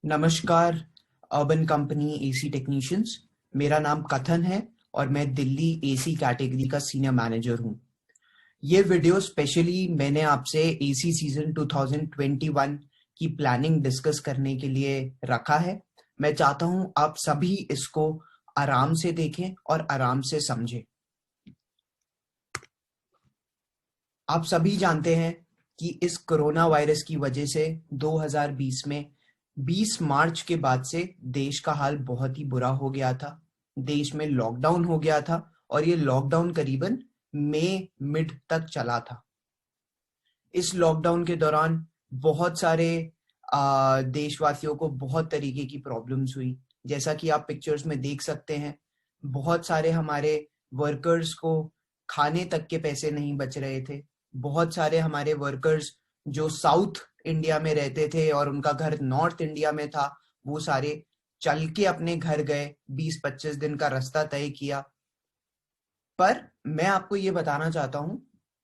नमस्कार। Urban company AC technicians. मेरा नाम कथन है और मैं दिल्ली एसी कैटेगरी का सीनियर मैनेजर हूँ। ये वीडियो स्पेशली मैंने आपसे एसी सीजन 2021 की प्लानिंग डिस्कस करने के लिए रखा है। मैं चाहता हूँ आप सभी इसको आराम से देखें और आराम से समझें। आप सभी जानते हैं कि इस कोरोना वायरस की वजह से 2020 में 20 मार्च के बाद से देश का हाल बहुत ही बुरा हो गया था। देश में लॉकडाउन हो गया था और ये लॉकडाउन करीबन मई मिड तक चला था। इस लॉकडाउन के दौरान बहुत सारे देशवासियों को बहुत तरीके की प्रॉब्लम्स हुई। जैसा कि आप पिक्चर्स में देख सकते हैं, बहुत सारे हमारे वर्कर्स को खाने तक के पैसे नहीं बच रहे थे। बहुत सारे हमारे वर्कर्स जो साउथ इंडिया में रहते थे और उनका घर नॉर्थ इंडिया में था, वो सारे चल के अपने घर गए, 20-25 दिन का रास्ता तय किया। पर मैं आपको ये बताना चाहता हूं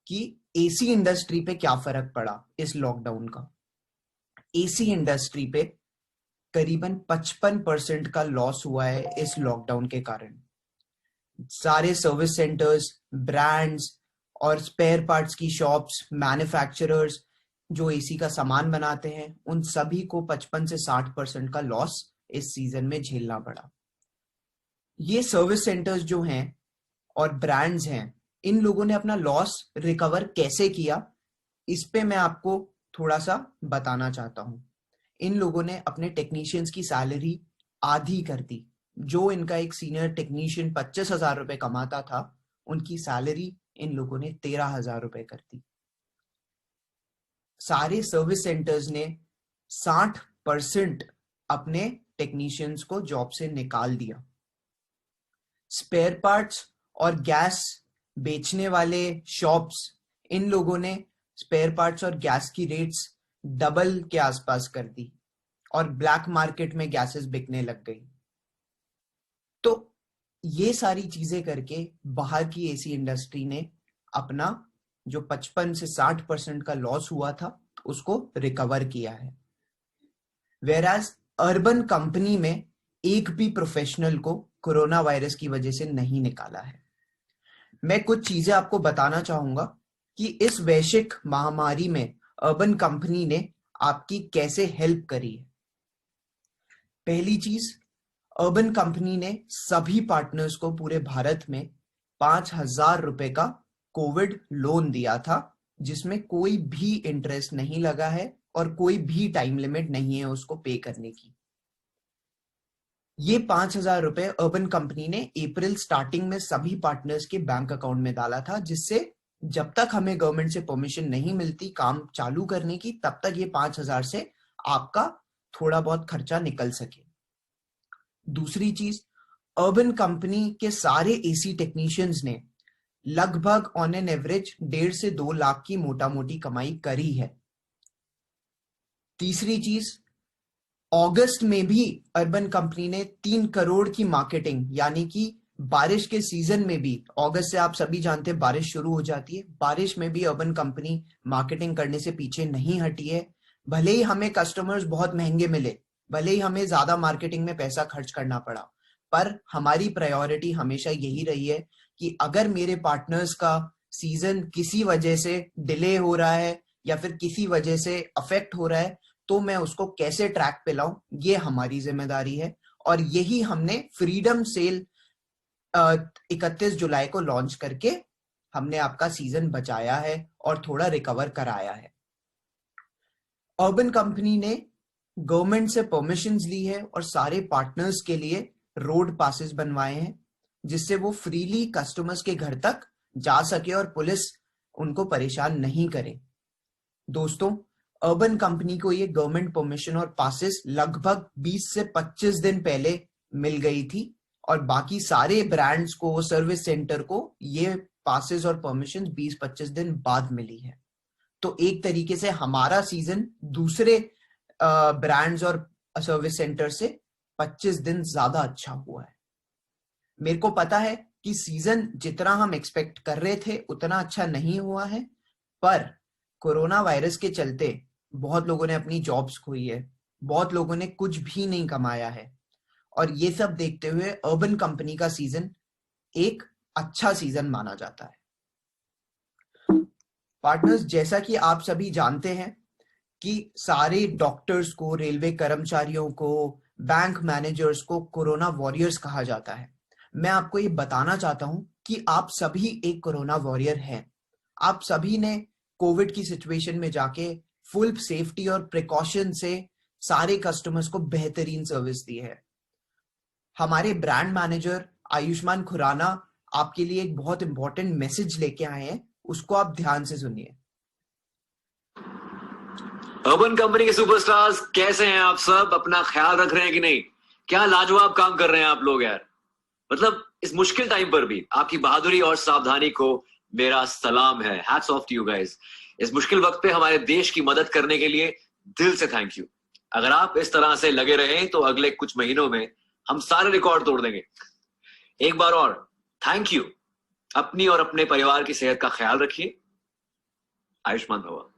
कि एसी इंडस्ट्री पे क्या फर्क पड़ा इस लॉकडाउन का। एसी इंडस्ट्री पे करीबन 55% का लॉस हुआ है इस लॉकडाउन के कारण। सारे सर्विस सेंटर्स, ब्रांड्स और स्पेयर पार्ट्स की शॉप्स, मैन्युफैक्चरर्स जो एसी का सामान बनाते हैं, उन सभी को 55 से 60% का लॉस इस सीजन में झेलना पड़ा। ये सर्विस सेंटर्स जो हैं और ब्रांड्स हैं, इन लोगों ने अपना लॉस रिकवर कैसे किया, इस पे मैं आपको थोड़ा सा बताना चाहता हूं। इन लोगों ने अपने टेक्नीशियंस की सैलरी आधी कर दी। जो इनका एक सीनियर टेक्नीशियन 25,000 रुपए कमाता था, उनकी सैलरी इन लोगों ने 13,000 रुपए कर दी। सारे सर्विस सेंटर्स ने 60% अपने टेक्नीशियंस को जॉब से निकाल दिया। स्पेयर पार्ट्स और गैस बेचने वाले शॉप्स, इन लोगों ने स्पेयर पार्ट्स और गैस की रेट्स डबल के आसपास कर दी और ब्लैक मार्केट में गैसेस बिकने लग गई। तो ये सारी चीजें करके बाहर की एसी इंडस्ट्री ने अपना जो 55 से 60% का लॉस हुआ था, उसको रिकवर किया है। वेराज अर्बन कंपनी में एक भी प्रोफेशनल को कोरोना वायरस की वजह से नहीं निकाला है। मैं कुछ चीजें आपको बताना चाहूंगा कि इस वैश्विक महामारी में अर्बन कंपनी ने आपकी कैसे हेल्प करी है। पहली चीज, अर्बन कंपनी ने सभी पार्टनर्स को पूरे भारत में 5,000 रुपए का कोविड लोन दिया था, जिसमें कोई भी इंटरेस्ट नहीं लगा है और कोई भी टाइम लिमिट नहीं है उसको पे करने की। ये 5,000 रुपए अर्बन कंपनी ने अप्रैल स्टार्टिंग में सभी पार्टनर्स के बैंक अकाउंट में डाला था, जिससे जब तक हमें गवर्नमेंट से परमिशन नहीं मिलती काम चालू करने की, तब तक ये 5,000 से आपका थोड़ा बहुत खर्चा निकल सके। दूसरी चीज, अर्बन कंपनी के सारे एसी टेक्नीशियंस ने लगभग ऑन एन एवरेज 1.5 से 2 लाख की मोटा मोटी कमाई करी है। तीसरी चीज, अगस्त में भी अर्बन कंपनी ने 3 करोड़ की मार्केटिंग, यानी कि बारिश के सीजन में भी, अगस्त से आप सभी जानते हैं बारिश शुरू हो जाती है, बारिश में भी अर्बन कंपनी मार्केटिंग करने से पीछे नहीं हटी है। भले ही हमें कस्टमर्स बहुत महंगे मिले, भले ही हमें ज्यादा मार्केटिंग में पैसा खर्च करना पड़ा, पर हमारी प्रायोरिटी हमेशा यही रही है कि अगर मेरे पार्टनर्स का सीजन किसी वजह से डिले हो रहा है या फिर किसी वजह से अफेक्ट हो रहा है, तो मैं उसको कैसे ट्रैक पे लाऊं, ये हमारी जिम्मेदारी है। और यही हमने फ्रीडम सेल 31 जुलाई को लॉन्च करके हमने आपका सीजन बचाया है और थोड़ा रिकवर कराया है। अर्बन कंपनी ने गवर्नमेंट से परमिशंस ली है और सारे पार्टनर्स के लिए रोड पासेस बनवाए हैं, जिससे वो फ्रीली कस्टमर्स के घर तक जा सके और पुलिस उनको परेशान नहीं करे। दोस्तों, अर्बन कंपनी को ये गवर्नमेंट परमिशन और पासेस लगभग 20 से 25 दिन पहले मिल गई थी और बाकी सारे ब्रांड्स को, सर्विस सेंटर को ये पासेस और परमिशन 20-25 दिन बाद मिली है। तो एक तरीके से हमारा सीजन दूसरे ब्रांड्स और सर्विस सेंटर से 25 दिन ज्यादा अच्छा हुआ है। मेरे को पता है कि सीजन जितना हम एक्सपेक्ट कर रहे थे उतना अच्छा नहीं हुआ है, पर कोरोना वायरस के चलते बहुत लोगों ने अपनी जॉब्स खोई है, बहुत लोगों ने कुछ भी नहीं कमाया है। और ये सब देखते हुए अर्बन कंपनी का सीजन एक अच्छा सीजन माना जाता है। पार्टनर्स, जैसा कि आप सभी जानते हैं कि सारे डॉक्टर्स को, रेलवे कर्मचारियों को, बैंक मैनेजर्स को कोरोना वॉरियर्स कहा जाता है। मैं आपको ये बताना चाहता हूं कि आप सभी एक कोरोना वॉरियर हैं। आप सभी ने कोविड की सिचुएशन में जाके फुल सेफ्टी और प्रिकॉशन से सारे कस्टमर्स को बेहतरीन सर्विस दी है। हमारे ब्रांड मैनेजर आयुष्मान खुराना आपके लिए एक बहुत इंपॉर्टेंट मैसेज लेके आए हैं, उसको आप ध्यान से सुनिए। अर्बन कंपनी के सुपरस्टार्स कैसे हैं आप सब? अपना ख्याल रख रहे हैं कि नहीं? क्या लाजवाब काम कर रहे हैं आप लोग यार। मतलब इस मुश्किल टाइम पर भी आपकी बहादुरी और सावधानी को मेरा सलाम है। Hats off to you guys. इस मुश्किल वक्त पे हमारे देश की मदद करने के लिए दिल से थैंक यू। अगर आप इस तरह से लगे रहें तो अगले कुछ महीनों में हम सारे रिकॉर्ड तोड़ देंगे। एक बार और थैंक यू। अपनी और अपने परिवार की सेहत का ख्याल रखिए। आयुष्मान भवा।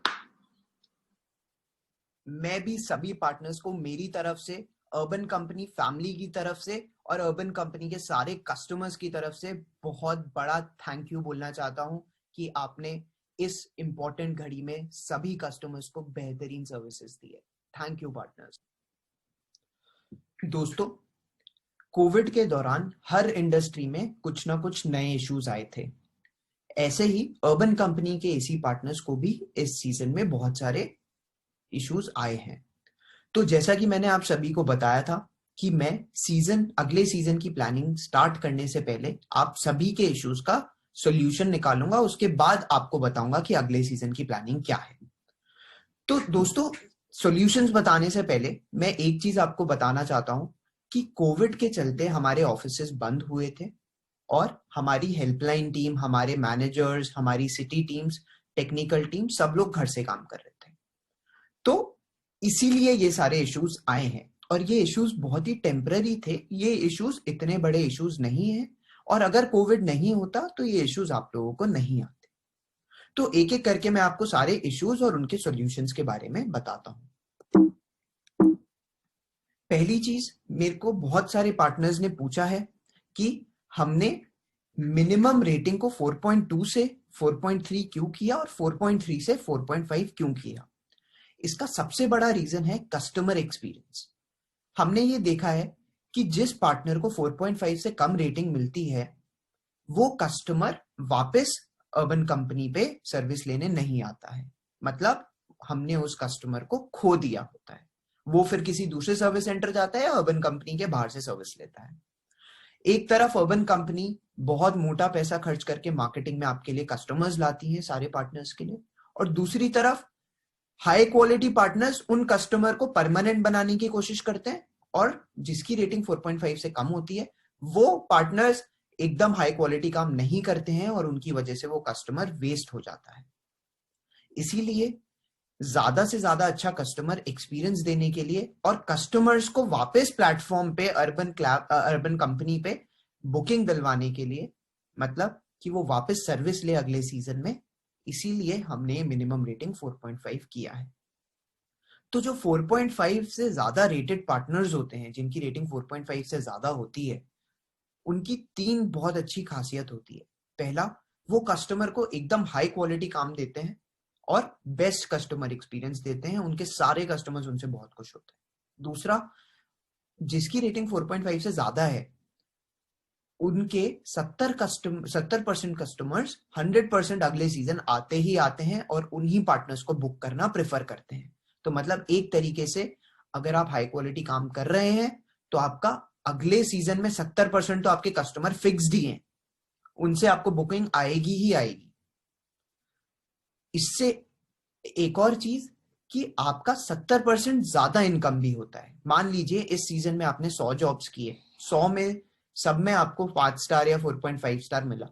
मैं भी सभी पार्टनर्स को मेरी तरफ से, अर्बन कंपनी फैमिली की तरफ से और अर्बन कंपनी के सारे कस्टमर्स की तरफ से बहुत बड़ा थैंक यू बोलना चाहता हूं कि आपने इस इंपॉर्टेंट घड़ी में सभी कस्टमर्स को बेहतरीन सर्विसेज दी है। Thank you partners. दोस्तों, कोविड के दौरान हर इंडस्ट्री में कुछ ना कुछ नए इश्यूज आए थे। ऐसे ही अर्बन कंपनी के एसी पार्टनर्स को भी इस सीजन में बहुत सारे इश्यूज आए हैं। तो जैसा कि मैंने आप सभी को बताया था कि मैं अगले सीजन की प्लानिंग स्टार्ट करने से पहले आप सभी के इश्यूज का सॉल्यूशन निकालूंगा, उसके बाद आपको बताऊंगा कि अगले सीजन की प्लानिंग क्या है। तो दोस्तों, सॉल्यूशंस बताने से पहले मैं एक चीज आपको बताना चाहता हूं कि कोविड के चलते हमारे ऑफिसेस बंद हुए थे और हमारी हेल्पलाइन टीम, हमारे मैनेजर्स, हमारी सिटी टीम्स, टेक्निकल टीम सब लोग घर से काम कर रहे थे। तो इसीलिए ये सारे इश्यूज आए हैं और ये इश्यूज बहुत ही टेम्पररी थे। ये इश्यूज इतने बड़े इश्यूज नहीं है और अगर कोविड नहीं होता तो ये इश्यूज आप लोगों को नहीं आते। तो एक एक करके मैं आपको सारे इश्यूज और उनके सॉल्यूशंस के बारे में बताता हूं। पहली चीज, मेरे को बहुत सारे पार्टनर्स ने पूछा है कि हमने मिनिमम रेटिंग को 4.2 से 4.3 क्यों किया और 4.3 से 4.5 क्यों किया। इसका सबसे बड़ा रीजन है कस्टमर एक्सपीरियंस। हमने ये देखा है कि जिस पार्टनर को 4.5 से कम रेटिंग मिलती है वो कस्टमर वापस अर्बन कंपनी पे सर्विस लेने नहीं आता है। मतलब हमने उस कस्टमर को खो दिया होता है। वो फिर किसी दूसरे सर्विस सेंटर जाता है या अर्बन कंपनी के बाहर से सर्विस लेता है। एक तरफ अर्बन कंपनी बहुत मोटा पैसा खर्च करके मार्केटिंग में आपके लिए कस्टमर्स लाती है सारे पार्टनर्स के लिए, और दूसरी तरफ हाई क्वालिटी पार्टनर्स उन कस्टमर को परमानेंट बनाने की कोशिश करते हैं और जिसकी रेटिंग 4.5 से कम होती है वो पार्टनर्स एकदम हाई क्वालिटी काम नहीं करते हैं और उनकी वजह से वो कस्टमर वेस्ट हो जाता है। इसीलिए ज्यादा से ज्यादा अच्छा कस्टमर एक्सपीरियंस देने के लिए और कस्टमर्स को वापस प्लेटफॉर्म पे अर्बन कंपनी पे बुकिंग दिलवाने के लिए, मतलब कि वो वापस सर्विस ले अगले सीजन में, इसीलिए हमने मिनिमम रेटिंग 4.5 किया है। तो जो 4.5 से ज्यादा रेटेड पार्टनर्स होते हैं, जिनकी रेटिंग 4.5 से ज्यादा होती है, उनकी 3 बहुत अच्छी खासियत होती है। पहला, वो कस्टमर को एकदम हाई क्वालिटी काम देते हैं और बेस्ट कस्टमर एक्सपीरियंस देते हैं। उनके सारे कस्टमर्स उनसे बहुत खुश होते हैं। दूसरा, जिसकी रेटिंग 4.5 से ज्यादा है उनके 70% कस्टमर्स 100% अगले सीजन आते ही आते हैं और उन्हीं पार्टनर्स को बुक करना प्रेफर करते हैं। तो मतलब एक तरीके से अगर आप हाई क्वालिटी काम कर रहे हैं तो आपका अगले सीजन में 70% तो आपके कस्टमर फिक्स्ड ही हैं, उनसे आपको बुकिंग आएगी ही आएगी। इससे एक और चीज कि आपका 70% ज्यादा इनकम भी होता है। मान लीजिए इस सीजन में आपने 100 जॉब्स किए, 100 में सब में आपको 5 स्टार या 4.5 स्टार मिला,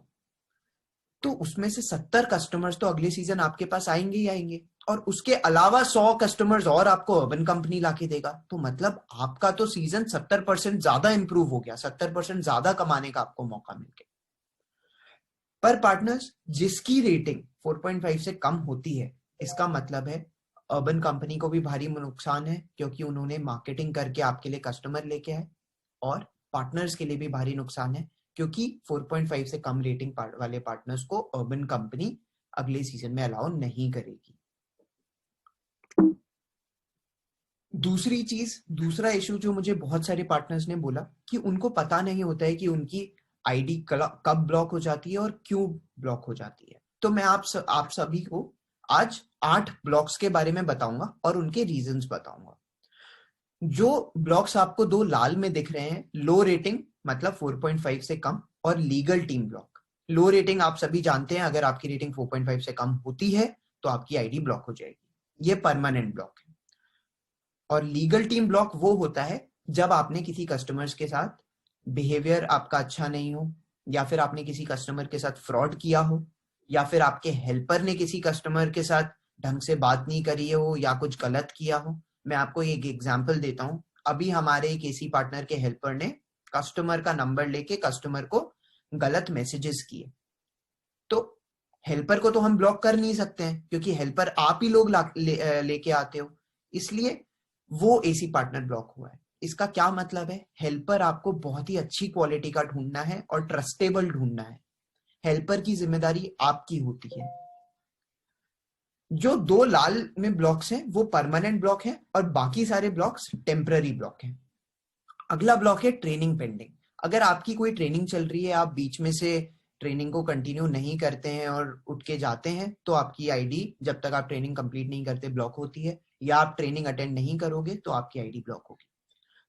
तो उसमें से 70 कस्टमर्स तो अगले सीजन आपके पास आएंगे ही आएंगे और उसके अलावा 100 कस्टमर्स और आपको अर्बन कंपनी लाके देगा। तो मतलब आपका तो सीजन 70% ज्यादा इंप्रूव हो गया, 70% ज्यादा कमाने का आपको मौका मिल गया। पर पार्टनर्स जिसकी रेटिंग 4.5 से कम होती है, इसका मतलब है अर्बन कंपनी को भी भारी नुकसान है क्योंकि उन्होंने मार्केटिंग करके आपके लिए कस्टमर लेके आए, और पार्टनर्स के लिए भी भारी नुकसान है क्योंकि 4.5 से कम रेटिंग वाले पार्टनर्स को अर्बन कंपनी अगले सीजन में अलाउ नहीं करेगी। दूसरा इशू जो मुझे बहुत सारे पार्टनर्स ने बोला कि उनको पता नहीं होता है कि उनकी आईडी कब ब्लॉक हो जाती है और क्यों ब्लॉक हो जाती है। तो मैं आप सभी को आज 8 ब्लॉक्स के बारे में बताऊंगा और उनके रीजंस बताऊंगा। जो ब्लॉक्स आपको 2 लाल में दिख रहे हैं, लो रेटिंग मतलब 4.5 से कम, और लीगल टीम ब्लॉक। लो रेटिंग आप सभी जानते हैं, अगर आपकी रेटिंग 4.5 से कम होती है तो आपकी आईडी ब्लॉक हो जाएगी, ये परमानेंट ब्लॉक है। और लीगल टीम ब्लॉक वो होता है जब आपने किसी कस्टमर्स के साथ बिहेवियर आपका अच्छा नहीं हो, या फिर आपने किसी कस्टमर के साथ फ्रॉड किया हो, या फिर आपके हेल्पर ने किसी कस्टमर के साथ ढंग से बात नहीं करी हो या कुछ गलत किया हो। मैं आपको एक एग्जांपल देता हूं। अभी हमारे एक एसी पार्टनर के हेल्पर ने कस्टमर का नंबर लेके कस्टमर को गलत मैसेजेस किए। तो हेल्पर को तो हम ब्लॉक कर नहीं सकते हैं क्योंकि हेल्पर आप ही लोग लेके आते हो, इसलिए वो एसी पार्टनर ब्लॉक हुआ है। इसका क्या मतलब है? हेल्पर आपको बहुत ही अच्छी क्वालिटी का ढूंढना है और ट्रस्टेबल ढूंढना है। हेल्पर की जिम्मेदारी आपकी होती है। जो 2 लाल में ब्लॉक्स हैं वो परमानेंट ब्लॉक हैं और बाकी सारे ब्लॉक्स टेम्पररी ब्लॉक हैं। अगला ब्लॉक है ट्रेनिंग पेंडिंग। अगर आपकी कोई ट्रेनिंग चल रही है, आप बीच में से ट्रेनिंग को कंटिन्यू नहीं करते हैं और उठ के जाते हैं, तो आपकी आईडी जब तक आप ट्रेनिंग कंप्लीट नहीं करते ब्लॉक होती है, या आप ट्रेनिंग अटेंड नहीं करोगे तो आपकी आईडी ब्लॉक होगी।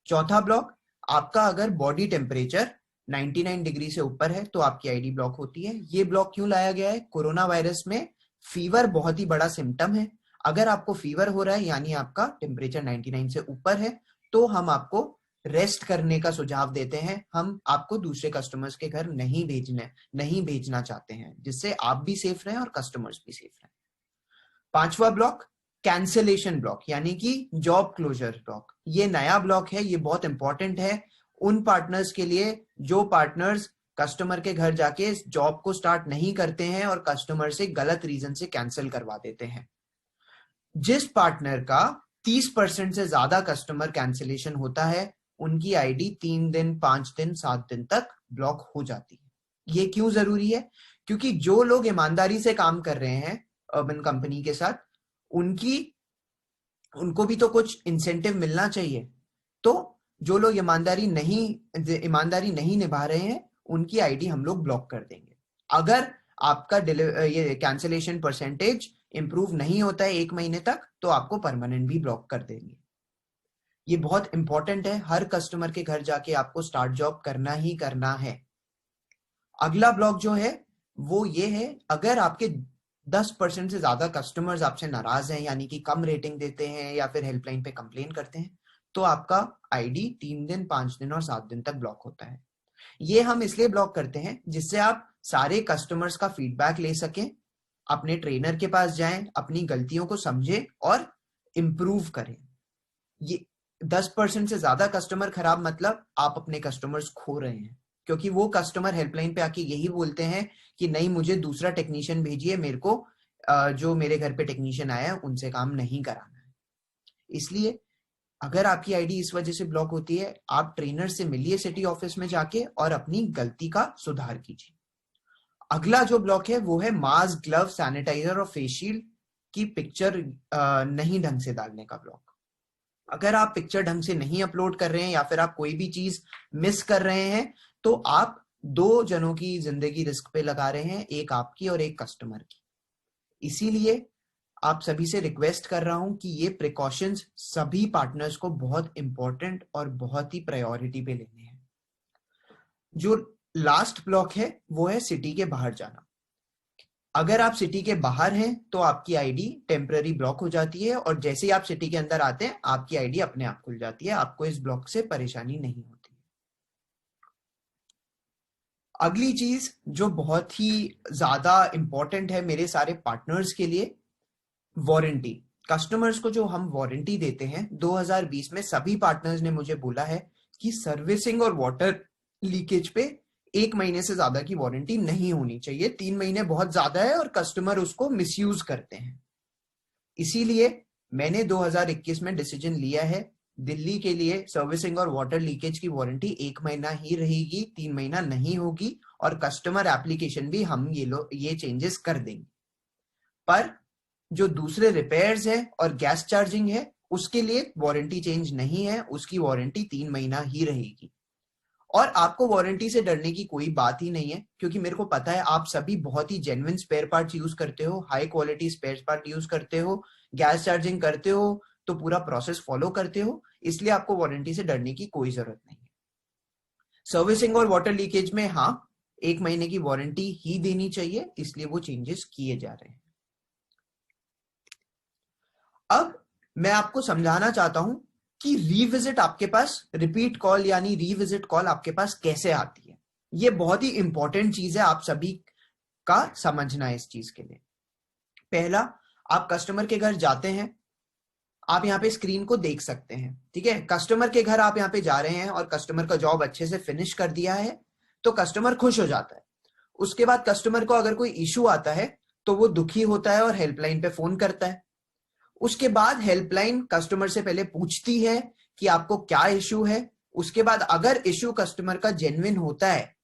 चौथा ब्लॉक, आपका अगर बॉडी टेम्परेचर 99 डिग्री से ऊपर है तो आपकी आईडी ब्लॉक होती है। ये ब्लॉक क्यों लाया गया है? कोरोना वायरस में फीवर बहुत ही बड़ा सिम्टम है। अगर आपको फीवर हो रहा है यानी आपका टेम्परेचर 99 से ऊपर है, तो हम आपको रेस्ट करने का सुझाव देते हैं। हम आपको दूसरे कस्टमर्स के घर नहीं भेजना चाहते हैं, जिससे आप भी सेफ रहें और कस्टमर्स भी सेफ रहें। 5वां ब्लॉक कैंसिलेशन ब्लॉक यानी कि जॉब क्लोजर ब्लॉक। ये नया ब्लॉक है, ये बहुत इंपॉर्टेंट है उन पार्टनर्स के लिए जो पार्टनर्स कस्टमर के घर जाके जॉब को स्टार्ट नहीं करते हैं और कस्टमर से गलत रीजन से कैंसिल करवा देते हैं। जिस पार्टनर का 30% से ज्यादा कस्टमर कैंसिलेशन होता है, उनकी आईडी 3 दिन, 5 दिन, 7 दिन तक ब्लॉक हो जाती है। ये क्यों जरूरी है? क्योंकि जो लोग ईमानदारी से काम कर रहे हैं अर्बन कंपनी के साथ, उनको भी तो कुछ इंसेंटिव मिलना चाहिए। तो जो लोग ईमानदारी नहीं निभा रहे हैं, उनकी आईडी हम लोग ब्लॉक कर देंगे। अगर आपका ये कैंसिलेशन परसेंटेज इंप्रूव नहीं होता है 1 महीने तक, तो आपको परमानेंट भी ब्लॉक कर देंगे। ये बहुत इंपॉर्टेंट है, हर कस्टमर के घर जाके आपको स्टार्ट जॉब करना ही करना है। अगला ब्लॉक जो है वो ये है, अगर आपके 10% से ज्यादा कस्टमर्स आपसे नाराज हैं, यानी कि कम रेटिंग देते हैं या फिर हेल्पलाइन पे कंप्लेन करते हैं, तो आपका आईडी 3 दिन, 5 दिन और 7 दिन तक ब्लॉक होता है। ये हम इसलिए ब्लॉक करते हैं जिससे आप सारे कस्टमर्स का फीडबैक ले सकें, अपने ट्रेनर के पास जाएं, अपनी गलतियों को समझें और इम्प्रूव करें। ये 10% से ज्यादा कस्टमर खराब मतलब आप अपने कस्टमर्स खो रहे हैं, क्योंकि वो कस्टमर हेल्पलाइन पे आके यही बोलते हैं कि नहीं, मुझे दूसरा टेक्नीशियन भेजिए, मेरे को जो मेरे घर पे टेक्नीशियन आया है उनसे काम नहीं कराना है। इसलिए अगर आपकी आईडी इस वजह से ब्लॉक होती है, आप ट्रेनर से मिलिए सिटी ऑफिस में जाके और अपनी गलती का सुधार कीजिए। अगला जो ब्लॉक है वो है मास्क, ग्लव, सैनिटाइजर और फेस शील्ड की पिक्चर नहीं ढंग से डालने का ब्लॉक। अगर आप पिक्चर ढंग से नहीं अपलोड कर रहे हैं या फिर आप कोई भी चीज मिस कर रहे हैं, तो आप 2 जनों की जिंदगी रिस्क पे लगा रहे हैं, एक आपकी और एक कस्टमर की। इसीलिए आप सभी से रिक्वेस्ट कर रहा हूं कि ये प्रिकॉशंस सभी पार्टनर्स को बहुत इंपॉर्टेंट और बहुत ही प्रायोरिटी पे लेने हैं। जो लास्ट ब्लॉक है वो है सिटी के बाहर जाना। अगर आप सिटी के बाहर हैं तो आपकी आईडी टेम्पररी ब्लॉक हो जाती है, और जैसे ही आप सिटी के अंदर आते हैं आपकी आईडी अपने आप खुल जाती है, आपको इस ब्लॉक से परेशानी नहीं होती। अगली चीज जो बहुत ही ज्यादा इंपॉर्टेंट है मेरे सारे पार्टनर्स के लिए, वारंटी। कस्टमर्स को जो हम वारंटी देते हैं, 2020 में सभी पार्टनर्स ने मुझे बोला है कि सर्विसिंग और वाटर लीकेज पे 1 महीने से ज्यादा की वारंटी नहीं होनी चाहिए। 3 महीने बहुत ज्यादा है और कस्टमर उसको मिसयूज करते हैं। इसीलिए मैंने 2021 में डिसीजन लिया है, दिल्ली के लिए सर्विसिंग और वाटर लीकेज की वारंटी 1 महीना ही रहेगी, 3 महीना नहीं होगी, और कस्टमर एप्लीकेशन भी हम ये चेंजेस कर देंगे। पर जो दूसरे रिपेयर्स है और गैस चार्जिंग है उसके लिए वारंटी चेंज नहीं है, उसकी वारंटी 3 महीना ही रहेगी। और आपको वारंटी से डरने की कोई बात ही नहीं है, क्योंकि मेरे को पता है आप सभी बहुत ही जेन्युइन स्पेयर पार्ट्स यूज करते हो, high quality spare part use करते हो, गैस चार्जिंग करते हो, तो पूरा प्रोसेस फॉलो करते हो, इसलिए आपको वारंटी से डरने की कोई जरूरत नहीं है। सर्विसिंग और वाटर लीकेज में हाँ 1 महीने की वारंटी ही देनी चाहिए, इसलिए वो चेंजेस किए जा रहे हैं। अब मैं आपको समझाना चाहता हूं कि रीविजिट आपके पास, रिपीट कॉल यानी रीविजिट कॉल आपके पास कैसे आती है। ये बहुत ही इंपॉर्टेंट चीज है, आप सभी का समझना है इस चीज के लिए। पहला, आप कस्टमर के घर जाते हैं, आप यहाँ पे स्क्रीन को देख सकते हैं, ठीक है। कस्टमर के घर आप यहाँ पे जा रहे हैं और कस्टमर का जॉब अच्छे से फिनिश कर दिया है तो कस्टमर खुश हो जाता है। उसके बाद कस्टमर को अगर कोई इशू आता है तो वो दुखी होता है और हेल्पलाइन पे फोन करता है। उसके बाद हेल्पलाइन कस्टमर से पहले पूछती है कि आपको क्या इशू है। उसके बाद अगर इशू कस्टमर का जेन्युइन होता है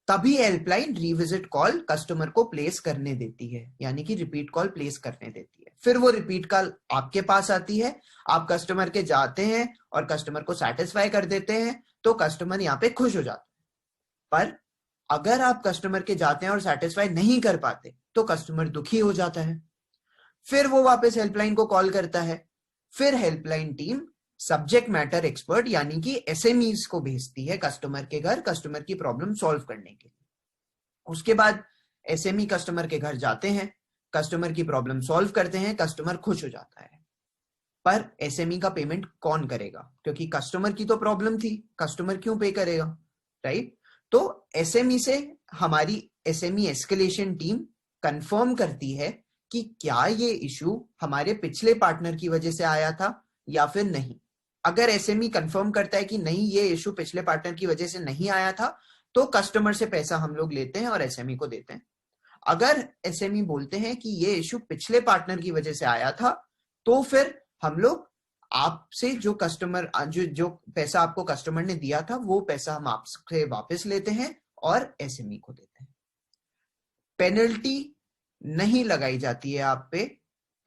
तभी हेल्पलाइन रिविजिट कॉल कस्टमर को प्लेस करने देती है, यानी कि रिपीट कॉल प्लेस करने देती है। फिर वो रिपीट कॉल आपके पास आती है, आप कस्टमर के जाते हैं और कस्टमर को सेटिस्फाई कर देते हैं तो कस्टमर यहाँ पे खुश हो जाता है। पर अगर आप कस्टमर के जाते हैं और सेटिस्फाई नहीं कर पाते तो कस्टमर दुखी हो जाता है। फिर वो वापस हेल्पलाइन को कॉल करता है, फिर helpline team subject matter expert यानी कि एसएमईज को भेजती है कस्टमर के घर, कस्टमर की प्रॉब्लम सॉल्व करने के लिए। उसके बाद एसएमई कस्टमर के घर जाते हैं, कस्टमर की प्रॉब्लम सॉल्व करते हैं, कस्टमर खुश हो जाता है। पर एसएमई का पेमेंट कौन करेगा, क्योंकि कस्टमर की तो प्रॉब्लम थी, कस्टमर क्यों पे करेगा, राइट। तो एसएमई से हमारी एसएमई एस्केलेशन टीम कंफर्म करती है कि क्या ये इशू हमारे पिछले पार्टनर की वजह से आया था या फिर नहीं। अगर एसएमई कंफर्म करता है कि नहीं ये इशू पिछले पार्टनर की वजह से नहीं आया था तो कस्टमर से पैसा हम लोग लेते हैं और एसएमई को देते हैं। अगर एसएमई बोलते हैं कि ये इशू पिछले पार्टनर की वजह से आया था तो फिर हम लोग आपसे जो कस्टमर जो पैसा आपको कस्टमर ने दिया था वो पैसा हम आपसे वापस लेते हैं और एसएमई को देते हैं। पेनल्टी नहीं लगाई जाती है आप पे।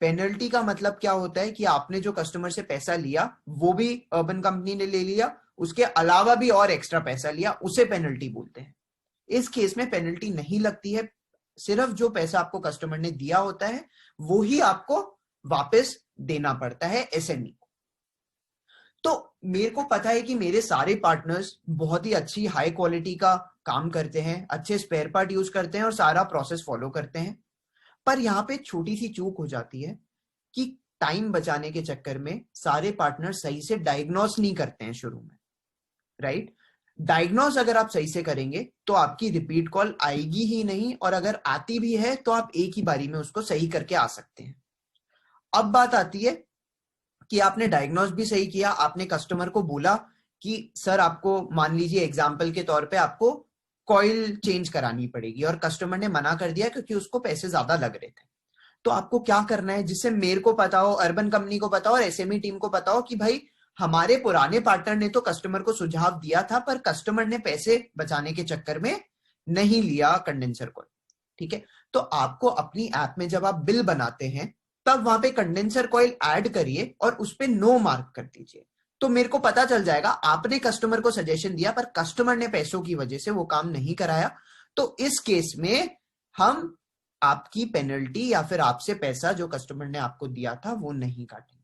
पेनल्टी का मतलब क्या होता है कि आपने जो कस्टमर से पैसा लिया वो भी अर्बन कंपनी ने ले लिया, उसके अलावा भी और एक्स्ट्रा पैसा लिया, उसे पेनल्टी बोलते हैं। इस केस में पेनल्टी नहीं लगती है, सिर्फ जो पैसा आपको कस्टमर ने दिया होता है वो ही आपको वापस देना पड़ता है एसएमई को। तो मेरे को पता है कि मेरे सारे पार्टनर्स बहुत ही अच्छी हाई क्वालिटी का काम करते हैं, अच्छे स्पेयर पार्ट यूज करते हैं और सारा प्रोसेस फॉलो करते हैं। पर यहाँ पे छोटी सी चूक हो जाती है कि टाइम बचाने के चक्कर में सारे पार्टनर सही से डायग्नोस नहीं करते हैं शुरू में, राइट। डायग्नोस अगर आप सही से करेंगे तो आपकी रिपीट कॉल आएगी ही नहीं, और अगर आती भी है तो आप एक ही बारी में उसको सही करके आ सकते हैं। अब बात आती है कि आपने डायग्नोस भी सही किया, आपने कस्टमर को बोला कि सर आपको, मान लीजिए एग्जाम्पल के तौर पे, आपको कॉइल चेंज करानी पड़ेगी और कस्टमर ने मना कर दिया क्योंकि उसको पैसे ज्यादा लग रहे थे। तो आपको क्या करना है, जिससे मेरे को पता हो, अर्बन कंपनी को पता हो और एसएमई टीम को पता हो कि भाई हमारे पुराने पार्टनर ने तो कस्टमर को सुझाव दिया था पर कस्टमर ने पैसे बचाने के चक्कर में नहीं लिया कंडेंसर कॉइल, ठीक है। तो आपको अपनी ऐप में जब आप बिल बनाते हैं तब वहां पे कंडेंसर कॉइल ऐड करिए और उस पे नो मार्क कर दीजिए, तो मेरे को पता चल जाएगा आपने कस्टमर को सजेशन दिया पर कस्टमर ने पैसों की वजह से वो काम नहीं कराया। तो इस केस में हम आपकी पेनल्टी या फिर आपसे पैसा जो कस्टमर ने आपको दिया था वो नहीं काटेंगे।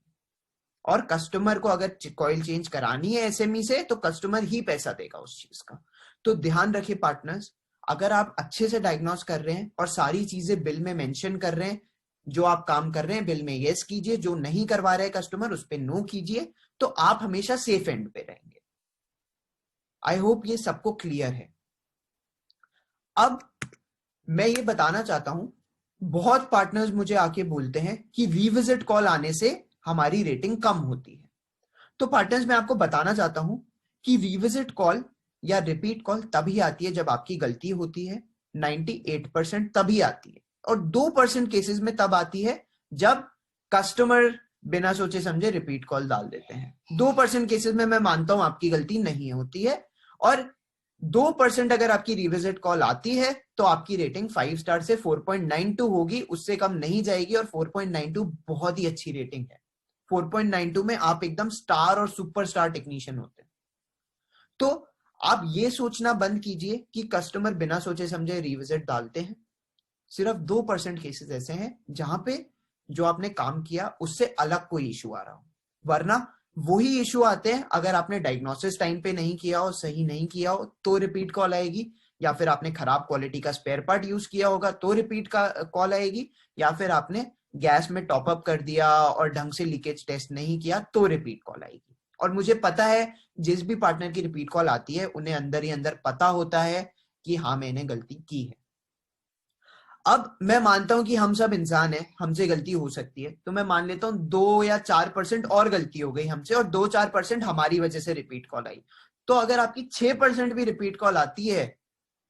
और कस्टमर को अगर कॉइल चेंज करानी है एसएमई से तो कस्टमर ही पैसा देगा उस चीज का। तो ध्यान रखिए पार्टनर्स, अगर आप अच्छे से डायग्नोस कर रहे हैं और सारी चीजें बिल में मेंशन कर रहे हैं, जो आप काम कर रहे हैं बिल में यस कीजिए, जो नहीं करवा रहे कस्टमर उस पर नो कीजिए, तो आप हमेशा सेफ एंड पे रहेंगे। आई होप ये सबको क्लियर है। अब मैं ये बताना चाहता हूं, बहुत पार्टनर्स मुझे आके बोलते हैं कि रीविजिट कॉल आने से हमारी रेटिंग कम होती है। तो पार्टनर्स मैं आपको बताना चाहता हूं कि रीविजिट कॉल या रिपीट कॉल तभी आती है जब आपकी गलती होती है, 98% तभी आती है, और 2% केसेस में तब आती है जब कस्टमर बिना सोचे समझे रिपीट कॉल डाल देते हैं। 2% केसेस में मैं मानता हूं आपकी गलती नहीं होती है, और 2% अगर आपकी रिविजिट कॉल आती है तो आपकी रेटिंग 5 स्टार से 4.92 होगी, उससे कम नहीं जाएगी। और 4.92 बहुत ही अच्छी रेटिंग है। 4.92 में आप एकदम स्टार और सुपरस्टार टेक्नीशियन होते हैं। तो आप ये सोचना बंद कीजिए कि कस्टमर बिना सोचे समझे रिविजिट डालते हैं। सिर्फ 2% केसेस ऐसे हैं जहां पे जो आपने काम किया उससे अलग कोई इशू आ रहा हो, वरना वही इशू आते हैं अगर आपने डायग्नोसिस टाइम पे नहीं किया हो, सही नहीं किया हो तो रिपीट कॉल आएगी, या फिर आपने खराब क्वालिटी का स्पेयर पार्ट यूज किया होगा तो रिपीट का कॉल आएगी, या फिर आपने गैस में टॉप अप कर दिया और ढंग से लीकेज टेस्ट नहीं किया तो रिपीट कॉल आएगी। और मुझे पता है जिस भी पार्टनर की रिपीट कॉल आती है उन्हें अंदर ही अंदर पता होता है कि हाँ मैंने गलती की है। अब मैं मानता हूं कि हम सब इंसान हैं, हमसे गलती हो सकती है, तो मैं मान लेता हूं 2 या 4% और गलती हो गई हमसे और 2-4% हमारी वजह से रिपीट कॉल आई। तो अगर आपकी 6% भी रिपीट कॉल आती है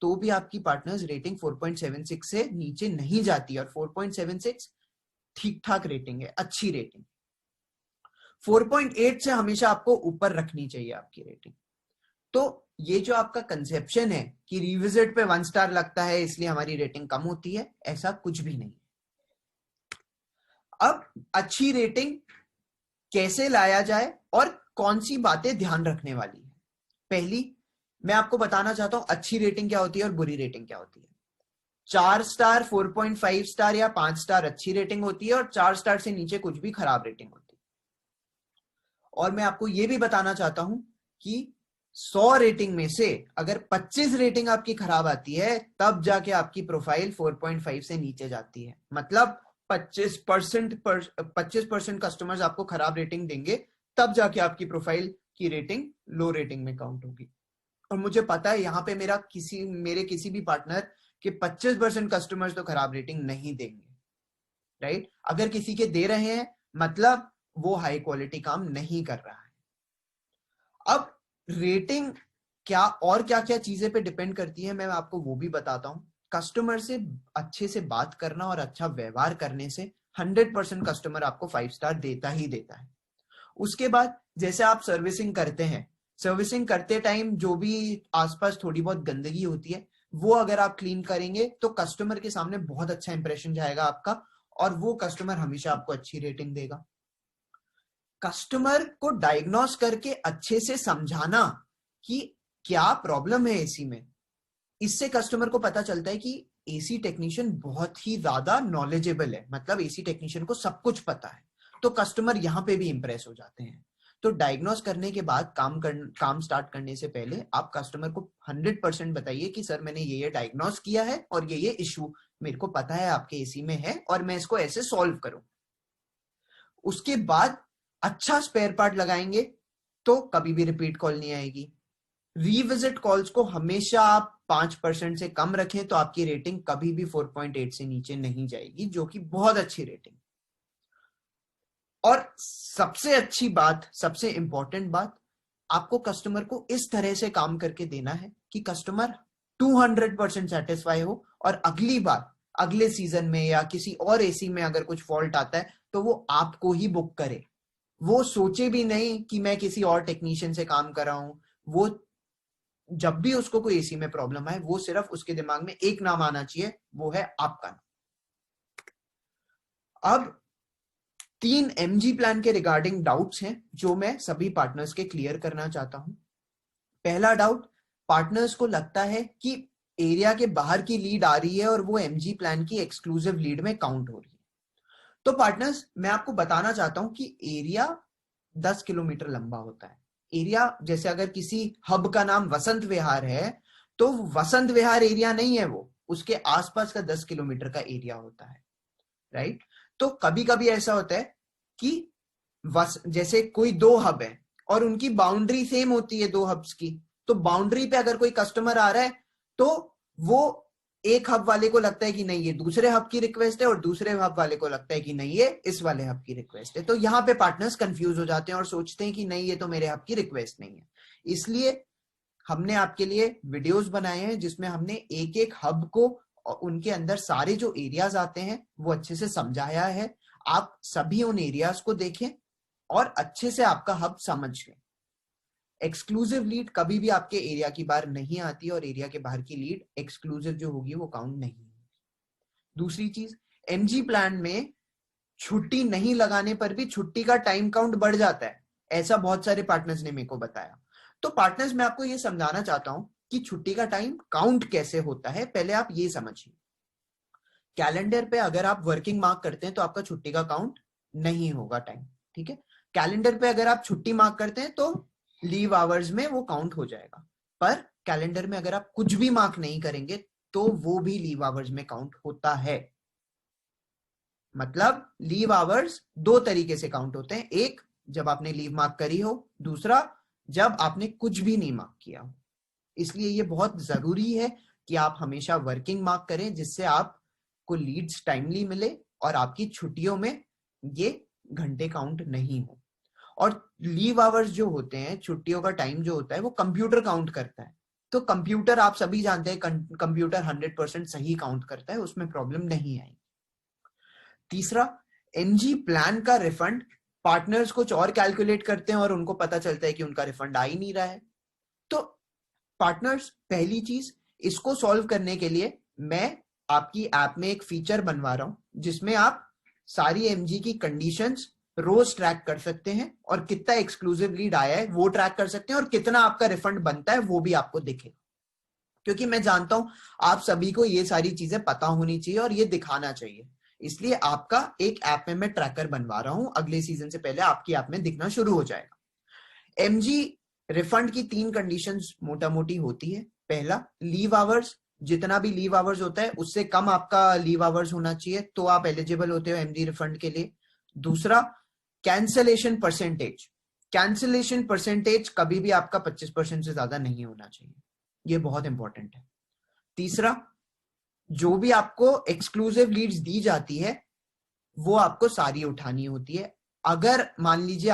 तो भी आपकी पार्टनर्स रेटिंग 4.76 से नीचे नहीं जाती, और 4.76 ठीक ठाक रेटिंग है, अच्छी रेटिंग। 4.8 से हमेशा आपको ऊपर रखनी चाहिए आपकी रेटिंग। तो ये जो आपका कंसेप्शन है कि रिविजिट पे 1 स्टार लगता है इसलिए हमारी रेटिंग कम होती है, ऐसा कुछ भी नहीं। अब अच्छी रेटिंग कैसे लाया जाए और कौन सी बातें ध्यान रखने वाली है। पहली, मैं आपको बताना चाहता हूं अच्छी रेटिंग क्या होती है और बुरी रेटिंग क्या होती है। 4 स्टार, 4.5 स्टार या 5 स्टार अच्छी रेटिंग होती है, और 4 स्टार से नीचे कुछ भी खराब रेटिंग होती है। और मैं आपको यह भी बताना चाहता हूं कि 100 रेटिंग में से अगर 25 रेटिंग आपकी खराब आती है तब जाके आपकी प्रोफाइल 4.5 से नीचे जाती है। मतलब 25% कस्टमर्स आपको खराब रेटिंग देंगे तब जाके आपकी प्रोफाइल की रेटिंग लो रेटिंग में काउंट होगी। और मुझे पता है यहाँ पे मेरे किसी भी पार्टनर के 25% कस्टमर्स तो खराब रेटिंग नहीं देंगे, राइट। अगर किसी के दे रहे हैं मतलब वो हाई क्वालिटी काम नहीं कर रहा है। अब रेटिंग क्या क्या चीजें पे डिपेंड करती है मैं आपको वो भी बताता हूं। कस्टमर से अच्छे से बात करना और अच्छा व्यवहार करने से 100% कस्टमर आपको 5 स्टार देता ही देता है। उसके बाद जैसे आप सर्विसिंग करते हैं, सर्विसिंग करते टाइम जो भी आसपास थोड़ी बहुत गंदगी होती है वो अगर आप क्लीन करेंगे तो कस्टमर के सामने बहुत अच्छा इंप्रेशन जाएगा आपका, और वो कस्टमर हमेशा आपको अच्छी रेटिंग देगा। कस्टमर को डायग्नोस करके अच्छे से समझाना कि क्या प्रॉब्लम है एसी में, इससे कस्टमर को पता चलता है कि एसी टेक्नीशियन बहुत ही ज्यादा नॉलेजेबल है, मतलब एसी टेक्नीशियन को सब कुछ पता है। तो कस्टमर यहां पे भी इंप्रेस हो जाते हैं। तो डायग्नोस करने के बाद काम स्टार्ट करने से पहले आप कस्टमर को 100% बताइए कि सर मैंने ये डायग्नोस किया है और ये इशू मेरे को पता है आपके एसी में है और मैं इसको ऐसे सॉल्व करूं। उसके बाद अच्छा स्पेयर पार्ट लगाएंगे तो कभी भी रिपीट कॉल नहीं आएगी। रीविजिट कॉल्स को हमेशा आप 5% से कम रखें तो आपकी रेटिंग कभी भी 4.8 से नीचे नहीं जाएगी, जो कि बहुत अच्छी रेटिंग। और सबसे अच्छी बात, सबसे इंपॉर्टेंट बात, आपको कस्टमर को इस तरह से काम करके देना है कि कस्टमर 200% सेटिस्फाई हो, और अगली बार अगले सीजन में या किसी और एसी में अगर कुछ फॉल्ट आता है तो वो आपको ही बुक करे। वो सोचे भी नहीं कि मैं किसी और टेक्नीशियन से काम कर रहा हूं। वो जब भी उसको कोई एसी में प्रॉब्लम आए वो सिर्फ उसके दिमाग में एक नाम आना चाहिए, वो है आपका नाम। अब 3 MG प्लान के रिगार्डिंग डाउट्स हैं जो मैं सभी पार्टनर्स के क्लियर करना चाहता हूं। पहला डाउट, पार्टनर्स को लगता है कि एरिया के बाहर की लीड आ रही है और वो MG प्लान की एक्सक्लूसिव लीड में काउंट हो रही है। तो पार्टनर्स मैं आपको बताना चाहता हूं कि एरिया 10 किलोमीटर लंबा होता है। एरिया जैसे अगर किसी हब का नाम वसंत विहार है तो वसंत विहार एरिया नहीं है, वो उसके आसपास का 10 किलोमीटर का एरिया होता है, राइट। तो कभी कभी ऐसा होता है कि जैसे कोई 2 हब है और उनकी बाउंड्री सेम होती है 2 हब्स की, तो बाउंड्री पे अगर कोई कस्टमर आ रहा है तो वो एक हब वाले को लगता है कि नहीं ये दूसरे हब की रिक्वेस्ट है और दूसरे हब वाले को लगता है कि नहीं ये इस वाले हब की रिक्वेस्ट है। तो यहाँ पे पार्टनर्स कंफ्यूज हो जाते हैं और सोचते हैं कि नहीं ये तो मेरे हब की रिक्वेस्ट नहीं है। इसलिए हमने आपके लिए वीडियोस बनाए हैं जिसमें हमने एक एक हब को और उनके अंदर सारे जो एरियाज आते हैं वो अच्छे से समझाया है। आप सभी उन एरियाज को देखें और अच्छे से आपका हब समझ लें। एक्सक्लूसिव लीड कभी भी आपके एरिया की बाहर नहीं आती और एरिया के बाहर की लीड एक्सक्लूसिव जो होगी वो काउंट नहीं होगी। दूसरी चीज, एमजी प्लान में छुट्टी नहीं लगाने पर भी छुट्टी का टाइम काउंट बढ़ जाता है, ऐसा बहुत सारे पार्टनर्स ने मेरे को बताया। तो पार्टनर्स मैं आपको ये समझाना चाहता हूं कि छुट्टी का टाइम काउंट कैसे होता है, पहले आप ये समझिए। कैलेंडर पे अगर आप वर्किंग मार्क करते हैं तो आपका छुट्टी का काउंट नहीं होगा टाइम, ठीक है। कैलेंडर पे अगर आप छुट्टी मार्क करते हैं तो लीव आवर्स में वो काउंट हो जाएगा, पर कैलेंडर में अगर आप कुछ भी मार्क नहीं करेंगे तो वो भी लीव आवर्स में काउंट होता है। मतलब लीव आवर्स दो तरीके से काउंट होते हैं, एक जब आपने लीव मार्क करी हो, दूसरा जब आपने कुछ भी नहीं मार्क किया हो। इसलिए ये बहुत जरूरी है कि आप हमेशा वर्किंग मार्क करें, जिससे आपको लीड्स टाइमली मिले और आपकी छुट्टियों में ये घंटे काउंट नहीं हो। और लीव आवर्स जो होते हैं, छुट्टियों का टाइम जो होता है, वो कंप्यूटर काउंट करता है। तो कंप्यूटर आप सभी जानते हैं, कंप्यूटर 100% सही काउंट करता है, उसमें प्रॉब्लम नहीं आई। तीसरा, एमजी प्लान का रिफंड पार्टनर्स कुछ और कैलकुलेट करते हैं और उनको पता चलता है कि उनका रिफंड आ ही नहीं रहा है। तो पार्टनर्स, पहली चीज, इसको सॉल्व करने के लिए मैं आपकी ऐप में एक फीचर बनवा रहा हूं जिसमें आप सारी एमजी की कंडीशंस रोज ट्रैक कर सकते हैं और कितना एक्सक्लूसिव लीड आया है वो ट्रैक कर सकते हैं और कितना आपका रिफंड बनता है वो भी आपको दिखेगा। क्योंकि मैं जानता हूं आप सभी को ये सारी चीजें पता होनी चाहिए और ये दिखाना चाहिए, इसलिए आपका एक ऐप में मैं ट्रैकर बनवा रहा हूं, अगले सीजन से पहले आपकी ऐप में दिखना शुरू हो जाएगा। एमजी रिफंड की 3 कंडीशंस मोटा मोटी होती है। पहला, लीव आवर्स, जितना भी लीव आवर्स होता है उससे कम आपका लीव आवर्स होना चाहिए तो आप एलिजिबल होते हो एमजी रिफंड के लिए। दूसरा, कैंसलेशन परसेंटेज, कैंसलेशन परसेंटेज कभी भी आपका 25% से ज्यादा नहीं होना चाहिए, ये बहुत इंपॉर्टेंट है। तीसरा, जो भी आपको एक्सक्लूसिव लीड्स दी जाती है वो आपको सारी उठानी होती है। अगर मान लीजिए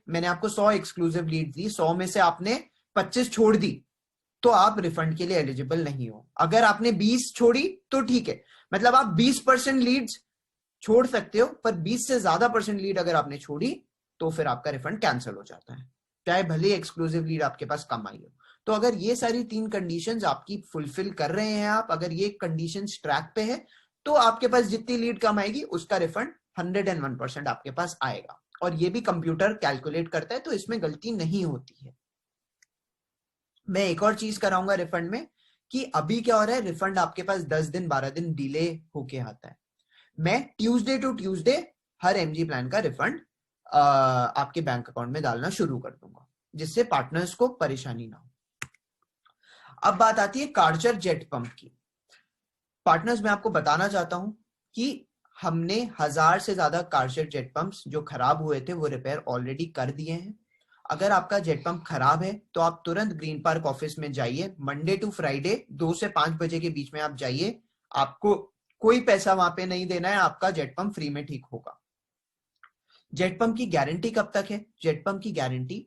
मैंने आपको 100 एक्सक्लूसिव लीड दी, 100 में से आपने 25 छोड़ दी तो आप रिफंड के लिए एलिजिबल नहीं हो। अगर आपने 20 छोड़ी तो ठीक है, मतलब आप 20% लीड्स छोड़ सकते हो, पर 20 से ज्यादा परसेंट लीड अगर आपने छोड़ी तो फिर आपका रिफंड कैंसिल हो जाता है, चाहे भले एक्सक्लूसिव लीड आपके पास कम आई हो। तो अगर ये सारी 3 कंडीशंस आपकी फुलफिल कर रहे हैं आप, अगर ये कंडीशंस ट्रैक पे है, तो आपके पास जितनी लीड कम आएगी उसका रिफंड 101% आपके पास आएगा। और ये भी कंप्यूटर कैलकुलेट करता है तो इसमें गलती नहीं होती है। मैं एक और चीज कराऊंगा रिफंड में कि अभी क्या हो रहा है, रिफंड आपके पास 10 दिन 12 दिन डिले होके आता है। मैं ट्यूसडे टू ट्यूसडे हर एमजी प्लान का रिफंड आपके बैंक अकाउंट में डालना शुरू कर दूंगा, जिससे पार्टनर्स को परेशानी ना हो। अब बात आती है कार्चर जेट पंप की। पार्टनर्स, मैं आपको बताना चाहता हूं कि हमने 1000 से ज्यादा कार्चर जेट पंप्स जो खराब हुए थे वो रिपेयर ऑलरेडी कर दिए हैं। अगर आपका जेट पंप खराब है तो आप तुरंत ग्रीन पार्क ऑफिस में जाइए, मंडे टू फ्राइडे 2 से 5 बजे के बीच में आप जाइए, आपको कोई पैसा वहां पे नहीं देना है, आपका जेट पंप फ्री में ठीक होगा। जेट पंप की गारंटी कब तक है? जेट पंप की गारंटी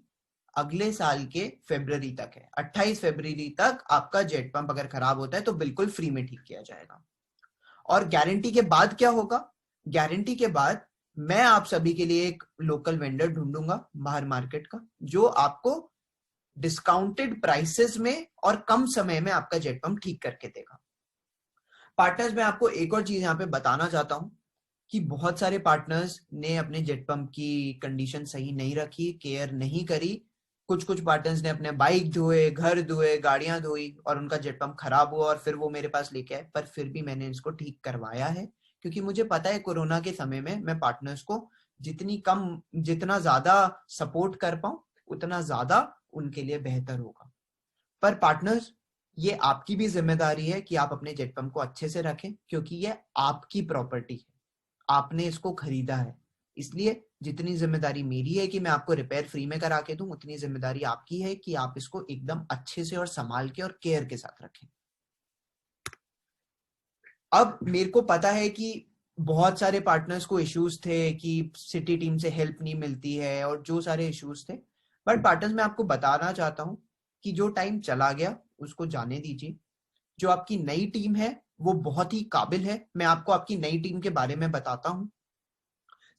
अगले साल के फरवरी तक है। 28 फरवरी तक आपका जेट पंप अगर खराब होता है तो बिल्कुल फ्री में ठीक किया जाएगा। और गारंटी के बाद क्या होगा? गारंटी के बाद मैं आप सभी के लिए एक लोकल वेंडर ढूंढूंगा बाहर मार्केट का, जो आपको डिस्काउंटेड प्राइसेस में और कम समय में आपका जेट पंप ठीक करके देगा। पार्टनर्स, मैं आपको एक और चीज यहाँ पे बताना चाहता हूं कि बहुत सारे पार्टनर्स ने अपने जेट पंप की कंडीशन सही नहीं रखी, केयर नहीं करी। कुछ पार्टनर्स ने अपने बाइक धोए, घर धोए, गाड़ियां धोई और उनका जेट पंप खराब हुआ और फिर वो मेरे पास लेके आए, पर फिर भी मैंने इसको ठीक करवाया है, क्योंकि मुझे पता है कोरोना के समय में मैं पार्टनर्स को जितना ज्यादा सपोर्ट कर पाऊं उतना ज्यादा उनके लिए बेहतर होगा। पर पार्टनर्स, ये आपकी भी जिम्मेदारी है कि आप अपने जेट पंप को अच्छे से रखें, क्योंकि ये आपकी प्रॉपर्टी है, आपने इसको खरीदा है। इसलिए जितनी जिम्मेदारी मेरी है कि मैं आपको रिपेयर फ्री में करा के दूं, उतनी जिम्मेदारी आपकी है कि आप इसको एकदम अच्छे से और संभाल के और केयर के साथ रखें। अब मेरे को पता है कि बहुत सारे पार्टनर्स को इश्यूज थे कि सिटी टीम से हेल्प नहीं मिलती है और जो सारे इश्यूज थे, बट पार्टनर्स, मैं आपको बताना चाहता हूं कि जो टाइम चला गया उसको जाने दीजिए। जो आपकी नई टीम है वो बहुत ही काबिल है, मैं आपको आपकी नई टीम के बारे में बताता हूं।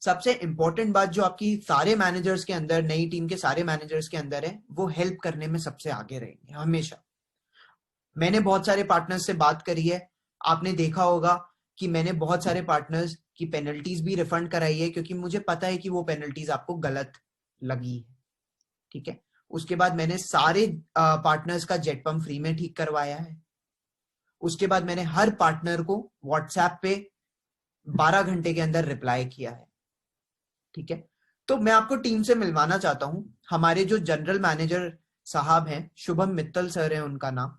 सबसे इंपॉर्टेंट बात जो आपकी सारे मैनेजर्स के अंदर, नई टीम के सारे मैनेजर्स के अंदर है, वो हेल्प करने में सबसे आगे रहेंगे हमेशा। मैंने बहुत सारे पार्टनर्स से बात करी है, आपने देखा होगा कि मैंने बहुत सारे पार्टनर्स की पेनल्टीज भी रिफंड कराई है, क्योंकि मुझे पता है कि वो पेनल्टीज आपको गलत लगी है, ठीक है। उसके बाद मैंने सारे पार्टनर्स का जेट पंप फ्री में ठीक करवाया है। उसके बाद मैंने हर पार्टनर को व्हाट्सएप पे 12 घंटे के अंदर रिप्लाई किया है, ठीक है। तो मैं आपको टीम से मिलवाना चाहता हूं। हमारे जो जनरल मैनेजर साहब हैं, शुभम मित्तल सर है उनका नाम,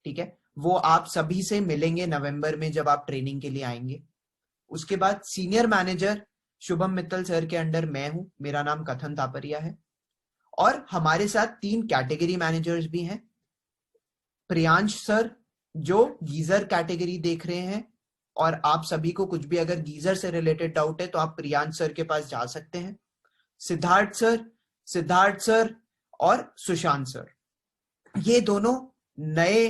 ठीक है। वो आप सभी से मिलेंगे नवंबर में जब आप ट्रेनिंग के लिए आएंगे। उसके बाद senior manager Shubham Mittal sir के अंडर मैं हूं, मेरा नाम कथन तापरिया है। और हमारे साथ 3 कैटेगरी मैनेजर्स भी हैं। प्रियांश सर जो गीजर कैटेगरी देख रहे हैं, और आप सभी को कुछ भी अगर गीजर से रिलेटेड डाउट है तो आप प्रियांश सर के पास जा सकते हैं। सिद्धार्थ सर और सुशांत सर, ये दोनों नए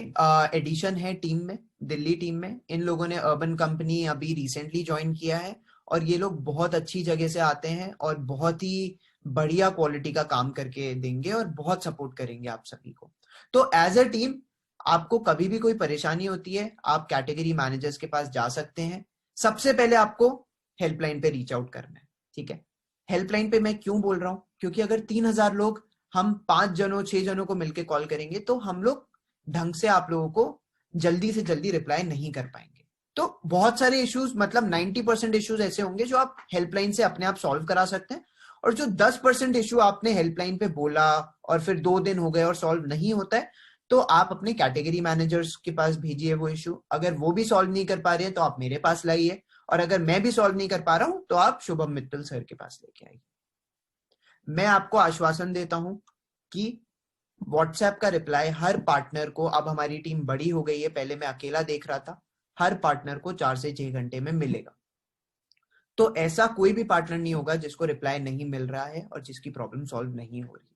एडिशन है टीम में, दिल्ली टीम में। इन लोगों ने अर्बन कंपनी अभी रिसेंटली ज्वाइन किया है, और ये लोग बहुत अच्छी जगह से आते हैं और बहुत ही बढ़िया क्वालिटी का काम करके देंगे और बहुत सपोर्ट करेंगे आप सभी को। तो एज अ टीम आपको कभी भी कोई परेशानी होती है, आप कैटेगरी मैनेजर्स के पास जा सकते हैं। सबसे पहले आपको हेल्पलाइन पे रीच आउट करना है, ठीक है। हेल्पलाइन पे मैं क्यों बोल रहा हूं, क्योंकि अगर 3000 लोग हम 5 जनों 6 जनों को मिलकर कॉल करेंगे तो हम लोग ढंग से आप लोगों को जल्दी से जल्दी रिप्लाई नहीं कर पाएंगे। तो बहुत सारे इश्यूज, मतलब 90% इश्यूज ऐसे होंगे जो आप हेल्पलाइन से अपने आप सॉल्व करा सकते हैं, और जो 10% इश्यू आपने हेल्पलाइन पे बोला और फिर 2 दिन हो गए और सॉल्व नहीं होता है, तो आप अपने कैटेगरी मैनेजर्स के पास भेजिए वो इश्यू। अगर वो भी सॉल्व नहीं कर पा रहे हैं तो आप मेरे पास लाइए, और अगर मैं भी सॉल्व नहीं कर पा रहा हूं तो आप शुभम मित्तल सर के पास लेके आइए। मैं आपको आश्वासन देता हूं कि व्हाट्सएप का रिप्लाई हर पार्टनर को, अब हमारी टीम बड़ी हो गई है, पहले मैं अकेला देख रहा था, हर पार्टनर को 4 से 6 घंटे में मिलेगा। तो ऐसा कोई भी पार्टनर नहीं होगा जिसको रिप्लाई नहीं मिल रहा है और जिसकी प्रॉब्लम सॉल्व नहीं हो रही।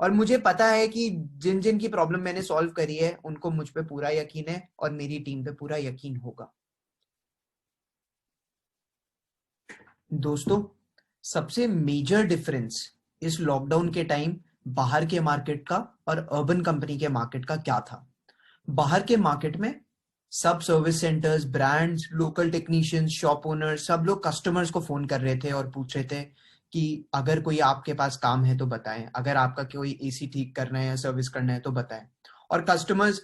और मुझे पता है कि जिन जिन की प्रॉब्लम मैंने सॉल्व करी है उनको मुझ पे पूरा यकीन है, और मेरी टीम पे पूरा यकीन होगा। दोस्तों, सबसे मेजर डिफरेंस इस लॉकडाउन के टाइम बाहर के मार्केट का और अर्बन कंपनी के मार्केट का क्या था। बाहर के मार्केट में सब service centres, brands, local technicians, shop owners, सब लोग कस्टमर्स को फोन कर रहे थे और पूछ रहे थे कि अगर कोई आपके पास काम है तो बताएं, अगर आपका कोई एसी ठीक करना है या सर्विस करना है तो बताएं। और कस्टमर्स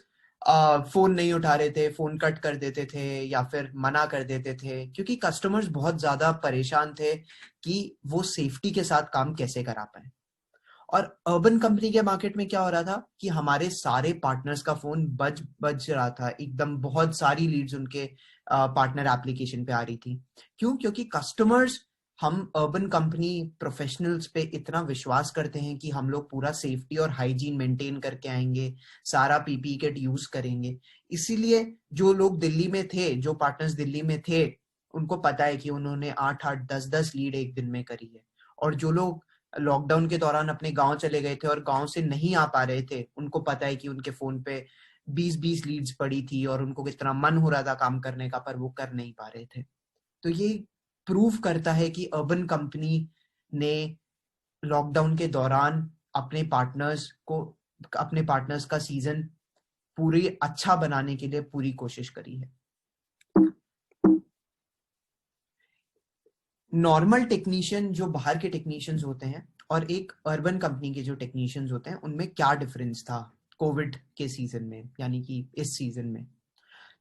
फोन नहीं उठा रहे थे, फोन कट कर देते थे या फिर मना कर देते थे, क्योंकि कस्टमर्स बहुत ज्यादा परेशान थे कि वो सेफ्टी के साथ काम कैसे करा पाए। और अर्बन कंपनी के मार्केट में क्या हो रहा था कि हमारे सारे पार्टनर्स का फोन बज रहा था एकदम, बहुत सारी लीड्स उनके पार्टनर एप्लीकेशन पे आ रही थी। क्यों? क्योंकि कस्टमर्स, हम अर्बन कंपनी प्रोफेशनल्स पे इतना विश्वास करते हैं कि हम लोग पूरा सेफ्टी और हाइजीन मेंटेन करके आएंगे, सारा पीपी किट यूज करेंगे। इसीलिए जो लोग दिल्ली में थे, जो पार्टनर्स दिल्ली में थे, उनको पता है कि उन्होंने 8-8, 10-10 लीड एक दिन में करी है। और जो लोग लॉकडाउन के दौरान अपने गांव चले गए थे और गांव से नहीं आ पा रहे थे, उनको पता है कि उनके फोन पे 20-20 लीड्स पड़ी थी और उनको कितना मन हो रहा था काम करने का, पर वो कर नहीं पा रहे थे। तो ये प्रूव करता है कि अर्बन कंपनी ने लॉकडाउन के दौरान अपने पार्टनर्स का सीजन पूरी अच्छा बनाने के लिए पूरी कोशिश करी है। नॉर्मल टेक्नीशियन जो बाहर के टेक्नीशियंस होते हैं और एक अर्बन कंपनी के जो टेक्नीशियंस होते हैं, उनमें क्या डिफरेंस था कोविड के सीजन में, यानी कि इस सीजन में।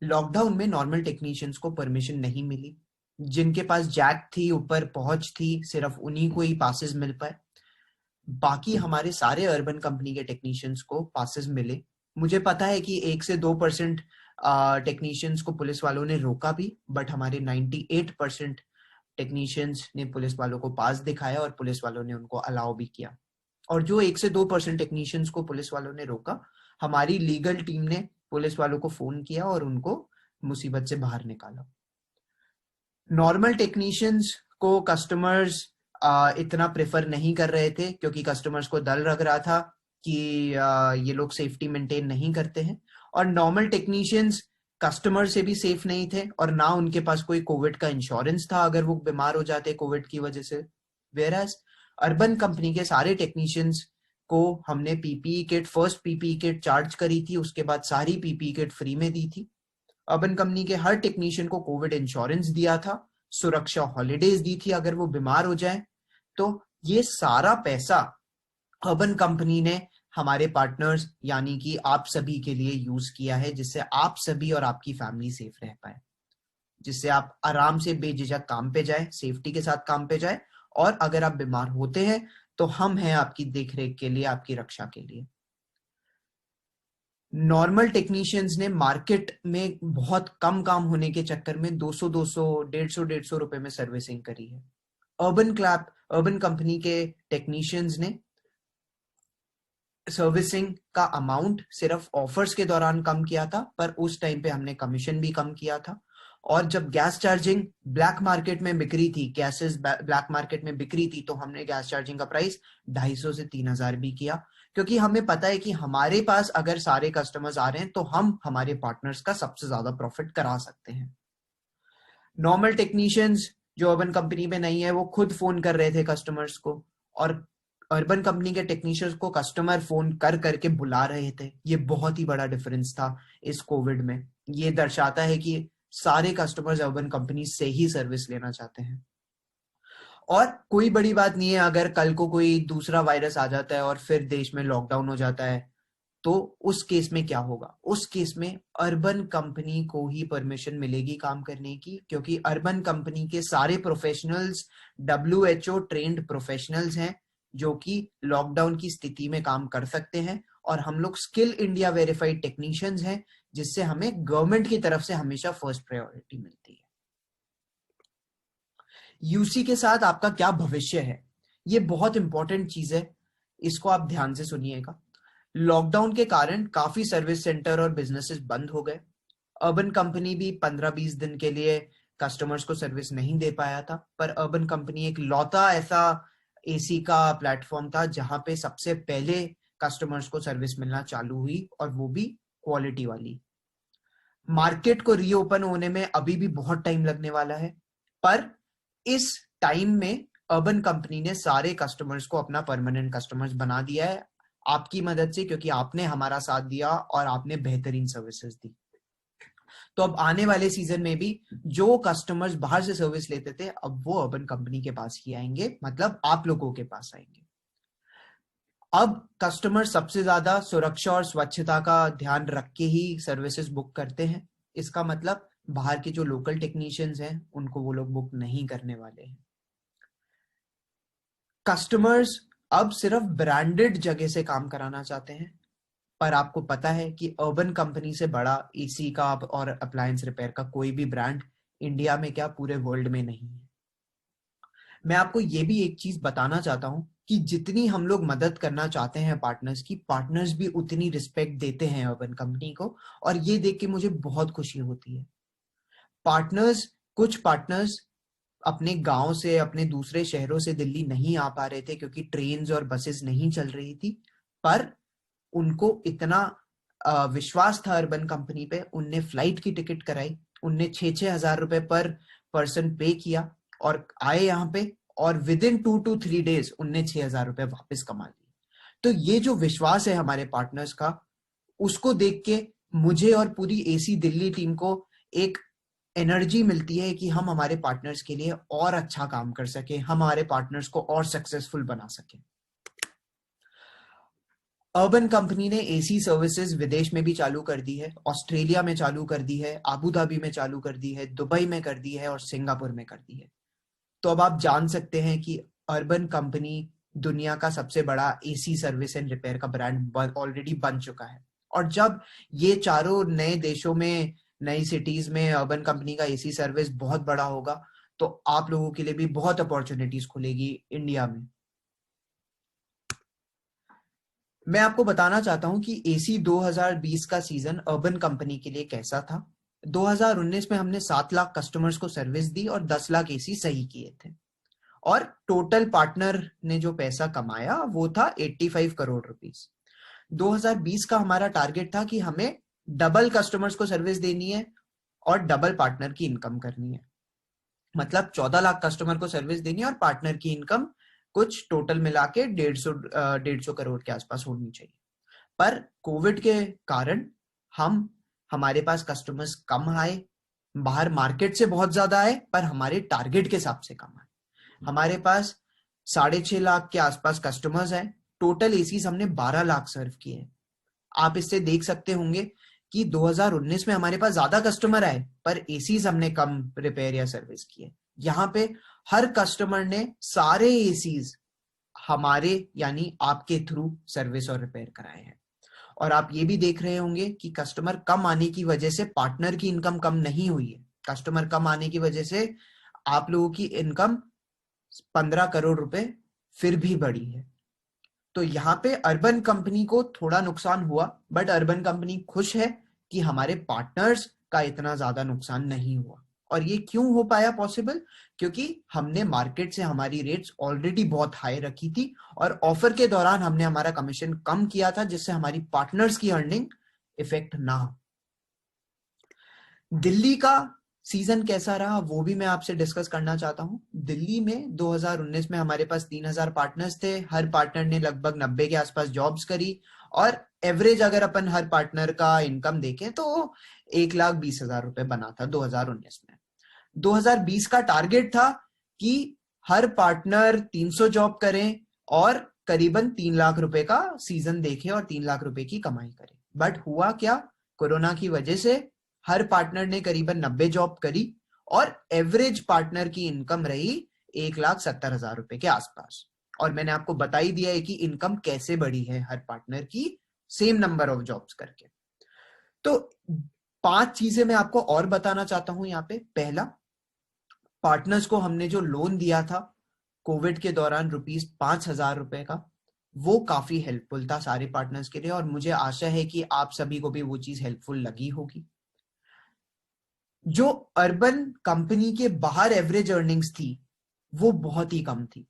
लॉकडाउन में नॉर्मल टेक्नीशियंस को परमिशन नहीं मिली। जिनके पास जैक थी, ऊपर पहुंच थी, सिर्फ उन्हीं को ही पासेस मिल पाए। बाकी हमारे सारे अर्बन कंपनी के टेक्नीशियंस को पासेस मिले। मुझे पता है कि 1 से 2% टेक्नीशियंस को पुलिस वालों ने रोका भी, बट हमारे 98% टेक्नीशियंस ने पुलिस वालों को पास दिखाया और पुलिस वालों ने उनको अलाउ भी किया। और जो 1 से 2% टेक्नीशियंस को पुलिस वालों ने रोका, हमारी लीगल टीम ने पुलिस वालों को फोन किया और उनको मुसीबत से बाहर निकाला। नॉर्मल टेक्नीशियंस को कस्टमर्स इतना प्रेफर नहीं कर रहे थे, क्योंकि कस्टमर्स को डर लग रहा था कि ये लोग सेफ्टी मेंटेन नहीं करते हैं। और नॉर्मल टेक्नीशियंस कस्टमर से भी सेफ नहीं थे और ना उनके पास कोई कोविड का इंश्योरेंस था अगर वो बीमार हो जाते कोविड की वजह से। वेयरएज अर्बन कंपनी के सारे टेक्नीशियंस को हमने PPE kit, first PPE kit charge करी थी, उसके बाद सारी पीपीई किट फ्री में दी थी। अर्बन कंपनी के हर टेक्नीशियन को कोविड इंश्योरेंस दिया था, सुरक्षा हॉलीडेज दी थी अगर वो बीमार हो जाए। तो ये सारा पैसा अर्बन कंपनी ने हमारे पार्टनर्स यानी कि आप सभी के लिए यूज किया है, जिससे आप सभी और आपकी फैमिली सेफ रह पाए, जिससे आप आराम से बेझिझक काम पे जाए, सेफ्टी के साथ काम पे जाए, और अगर आप बीमार होते हैं तो हम हैं आपकी देखरेख के लिए, आपकी रक्षा के लिए। नॉर्मल टेक्नीशियंस ने मार्केट में बहुत कम काम होने के चक्कर में 200 150 रुपए में सर्विसिंग करी है। अर्बन कंपनी के टेक्नीशियंस ने सर्विसिंग का अमाउंट सिर्फ ऑफर्स के दौरान कम किया था, पर उस टाइम पे हमने कमीशन भी कम किया था। और जब गैस चार्जिंग ब्लैक मार्केट में बिक्री थी, गैसेस ब्लैक मार्केट में बिक्री थी, तो हमने गैस चार्जिंग का प्राइस 250 से 3000 भी किया, क्योंकि हमें पता है कि हमारे पास अगर सारे कस्टमर्स आ रहे हैं तो हम हमारे पार्टनर्स का सबसे ज्यादा प्रॉफिट करा सकते हैं। नॉर्मल टेक्नीशियंस जो अर्बन कंपनी में नहीं है वो खुद फोन कर रहे थे कस्टमर्स को, और अर्बन कंपनी के टेक्नीशियंस को कस्टमर फोन कर करके बुला रहे थे। ये बहुत ही बड़ा डिफरेंस था इस कोविड में। ये दर्शाता है कि सारे कस्टमर्स अर्बन कंपनी से ही सर्विस लेना चाहते हैं। और कोई बड़ी बात नहीं है अगर कल को कोई दूसरा वायरस आ जाता है और फिर देश में लॉकडाउन हो जाता है, तो उस केस में क्या होगा? उस केस में अर्बन कंपनी को ही परमिशन मिलेगी काम करने की, क्योंकि अर्बन कंपनी के सारे प्रोफेशनल्स WHO ट्रेन्ड प्रोफेशनल्स हैं जो कि लॉकडाउन की स्थिति में काम कर सकते हैं, और हम लोग स्किल इंडिया वेरीफाइड टेक्नीशियंस हैं, जिससे हमें गवर्नमेंट की तरफ से हमेशा फर्स्ट प्रायोरिटी मिलती है। यूसी के साथ आपका क्या भविष्य है, ये बहुत इंपॉर्टेंट चीज है, इसको आप ध्यान से सुनिएगा। लॉकडाउन के कारण काफी सर्विस सेंटर और बिजनेसेस बंद हो गए। अर्बन कंपनी भी 15-20 दिन के लिए कस्टमर्स को सर्विस नहीं दे पाया था, पर अर्बन कंपनी एक लौता ऐसा एसी का प्लेटफॉर्म था जहां पे सबसे पहले कस्टमर्स को सर्विस मिलना चालू हुई, और वो भी क्वालिटी वाली। मार्केट को रीओपन होने में अभी भी बहुत टाइम लगने वाला है, पर इस टाइम में अर्बन कंपनी ने सारे कस्टमर्स को अपना परमानेंट कस्टमर्स बना दिया है, आपकी मदद से, क्योंकि आपने हमारा साथ दिया और आपने बेहतरीन सर्विसेज दी। तो अब आने वाले सीजन में भी जो कस्टमर्स बाहर से सर्विस लेते थे, अब वो अर्बन कंपनी के पास ही आएंगे, मतलब आप लोगों के पास आएंगे। अब कस्टमर सबसे ज्यादा सुरक्षा और स्वच्छता का ध्यान रख के ही सर्विसेज बुक करते हैं। इसका मतलब बाहर के जो लोकल टेक्नीशियंस हैं उनको वो लोग बुक नहीं करने वाले हैं। कस्टमर्स अब सिर्फ ब्रांडेड जगह से काम कराना चाहते हैं, पर आपको पता है कि अर्बन कंपनी से बड़ा एसी का और अप्लायंस रिपेयर का कोई भी ब्रांड इंडिया में क्या पूरे वर्ल्ड में नहीं है। मैं आपको ये भी एक चीज बताना चाहता हूं कि जितनी हम लोग मदद करना चाहते हैं पार्टनर्स की, पार्टनर्स भी उतनी रिस्पेक्ट देते हैं अर्बन कंपनी को, और ये देख के मुझे बहुत खुशी होती है। कुछ पार्टनर्स अपने गांव से, अपने दूसरे शहरों से दिल्ली नहीं आ पा रहे थे क्योंकि ट्रेन्स और बसेस नहीं चल रही थी, पर उनको इतना विश्वास था अर्बन कंपनी पे, उनने फ्लाइट की टिकट कराई, उनने 6-6 हजार रुपए पर पर्सन पे किया और आए यहाँ पे, और विद इन 2 to 3 days उनने 6,000 रुपए वापस कमा लिए। तो ये जो विश्वास है हमारे पार्टनर्स का, उसको देख के मुझे और पूरी एसी दिल्ली टीम को एक एनर्जी मिलती है कि हम हमारे पार्टनर्स के लिए और अच्छा काम कर सके, हम हमारे पार्टनर्स को और सक्सेसफुल बना सके। अर्बन कंपनी ने एसी सर्विसेज विदेश में भी चालू कर दी है, ऑस्ट्रेलिया में चालू कर दी है, आबू धाबी में चालू कर दी है, दुबई में कर दी है और सिंगापुर में कर दी है। तो अब आप जान सकते हैं कि अर्बन कंपनी दुनिया का सबसे बड़ा एसी सर्विस एंड रिपेयर का ब्रांड ऑलरेडी बन चुका है। और जब ये चारों नए देशों में, नई सिटीज में अर्बन कंपनी का एसी सर्विस बहुत बड़ा होगा, तो आप लोगों के लिए भी बहुत अपॉर्चुनिटीज खुलेगी इंडिया में। मैं आपको बताना चाहता हूं कि एसी 2020 का सीजन अर्बन कंपनी के लिए कैसा था। 2019 में हमने 7 लाख कस्टमर्स को सर्विस दी और 10 लाख एसी सही किए थे, और टोटल पार्टनर ने जो पैसा कमाया वो था 85 करोड़ रुपीस। 2020 का हमारा टारगेट था कि हमें डबल कस्टमर्स को सर्विस देनी है और डबल पार्टनर की इनकम करनी है। मतलब 14 लाख कस्टमर को सर्विस देनी है और पार्टनर की इनकम कुछ टोटल मिला के 150 करोड़ के आसपास होनी चाहिए। पर कोविड के कारण हमारे पास कस्टमर्स कम आए, बाहर मार्केट से बहुत ज्यादा आए पर हमारे टारगेट के हिसाब से कम आए। हमारे पास 6.5 लाख के आसपास कस्टमर्स हैं, टोटल एसीज हमने 12 लाख सर्व किए। आप इससे देख सकते होंगे कि 2019 में हमारे पास ज्यादा कस्टमर आए पर एसीज हमने कम रिपेयर या सर्विस किए। यहाँ पे हर कस्टमर ने सारे एसीज हमारे यानी आपके थ्रू सर्विस और रिपेयर कराए हैं। और आप ये भी देख रहे होंगे कि कस्टमर कम आने की वजह से पार्टनर की इनकम कम नहीं हुई है। कस्टमर कम आने की वजह से आप लोगों की इनकम 15 करोड़ रुपए फिर भी बढ़ी है। तो यहाँ पे अर्बन कंपनी को थोड़ा नुकसान हुआ, बट अर्बन कंपनी खुश है कि हमारे पार्टनर्स का इतना ज्यादा नुकसान नहीं हुआ। और ये क्यों हो पाया पॉसिबल? क्योंकि हमने मार्केट से हमारी रेट्स ऑलरेडी बहुत हाई रखी थी और ऑफर के दौरान हमने हमारा कमीशन कम किया था, जिससे हमारी पार्टनर्स की अर्निंग इफेक्ट ना हो। दिल्ली का सीजन कैसा रहा वो भी मैं आपसे डिस्कस करना चाहता हूं। दिल्ली में 2019 में हमारे पास 3000 पार्टनर्स थे। हर पार्टनर ने लगभग 90 के आसपास जॉब्स करी और एवरेज अगर अपन हर पार्टनर का इनकम देखें तो 1,20,000 रुपए बना था 2019 में। 2020 का टारगेट था कि हर पार्टनर 300 जॉब करें और करीबन 3 लाख रुपए का सीजन देखे और 3 लाख रुपए की कमाई करें। बट हुआ क्या? कोरोना की वजह से हर पार्टनर ने करीबन 90 जॉब करी और एवरेज पार्टनर की इनकम रही 1,70,000 रुपए के आसपास। और मैंने आपको बता ही दिया है कि इनकम कैसे बढ़ी है हर पार्टनर की सेम नंबर ऑफ जॉब्स करके। तो 5 चीजें मैं आपको और बताना चाहता हूं यहाँ पे। पहला, पार्टनर्स को हमने जो लोन दिया था कोविड के दौरान ₹5,000 रुपए का, वो काफी हेल्पफुल था सारे पार्टनर्स के लिए और मुझे आशा है कि आप सभी को भी वो चीज हेल्पफुल लगी होगी। जो अर्बन कंपनी के बाहर एवरेज अर्निंग्स थी वो बहुत ही कम थी।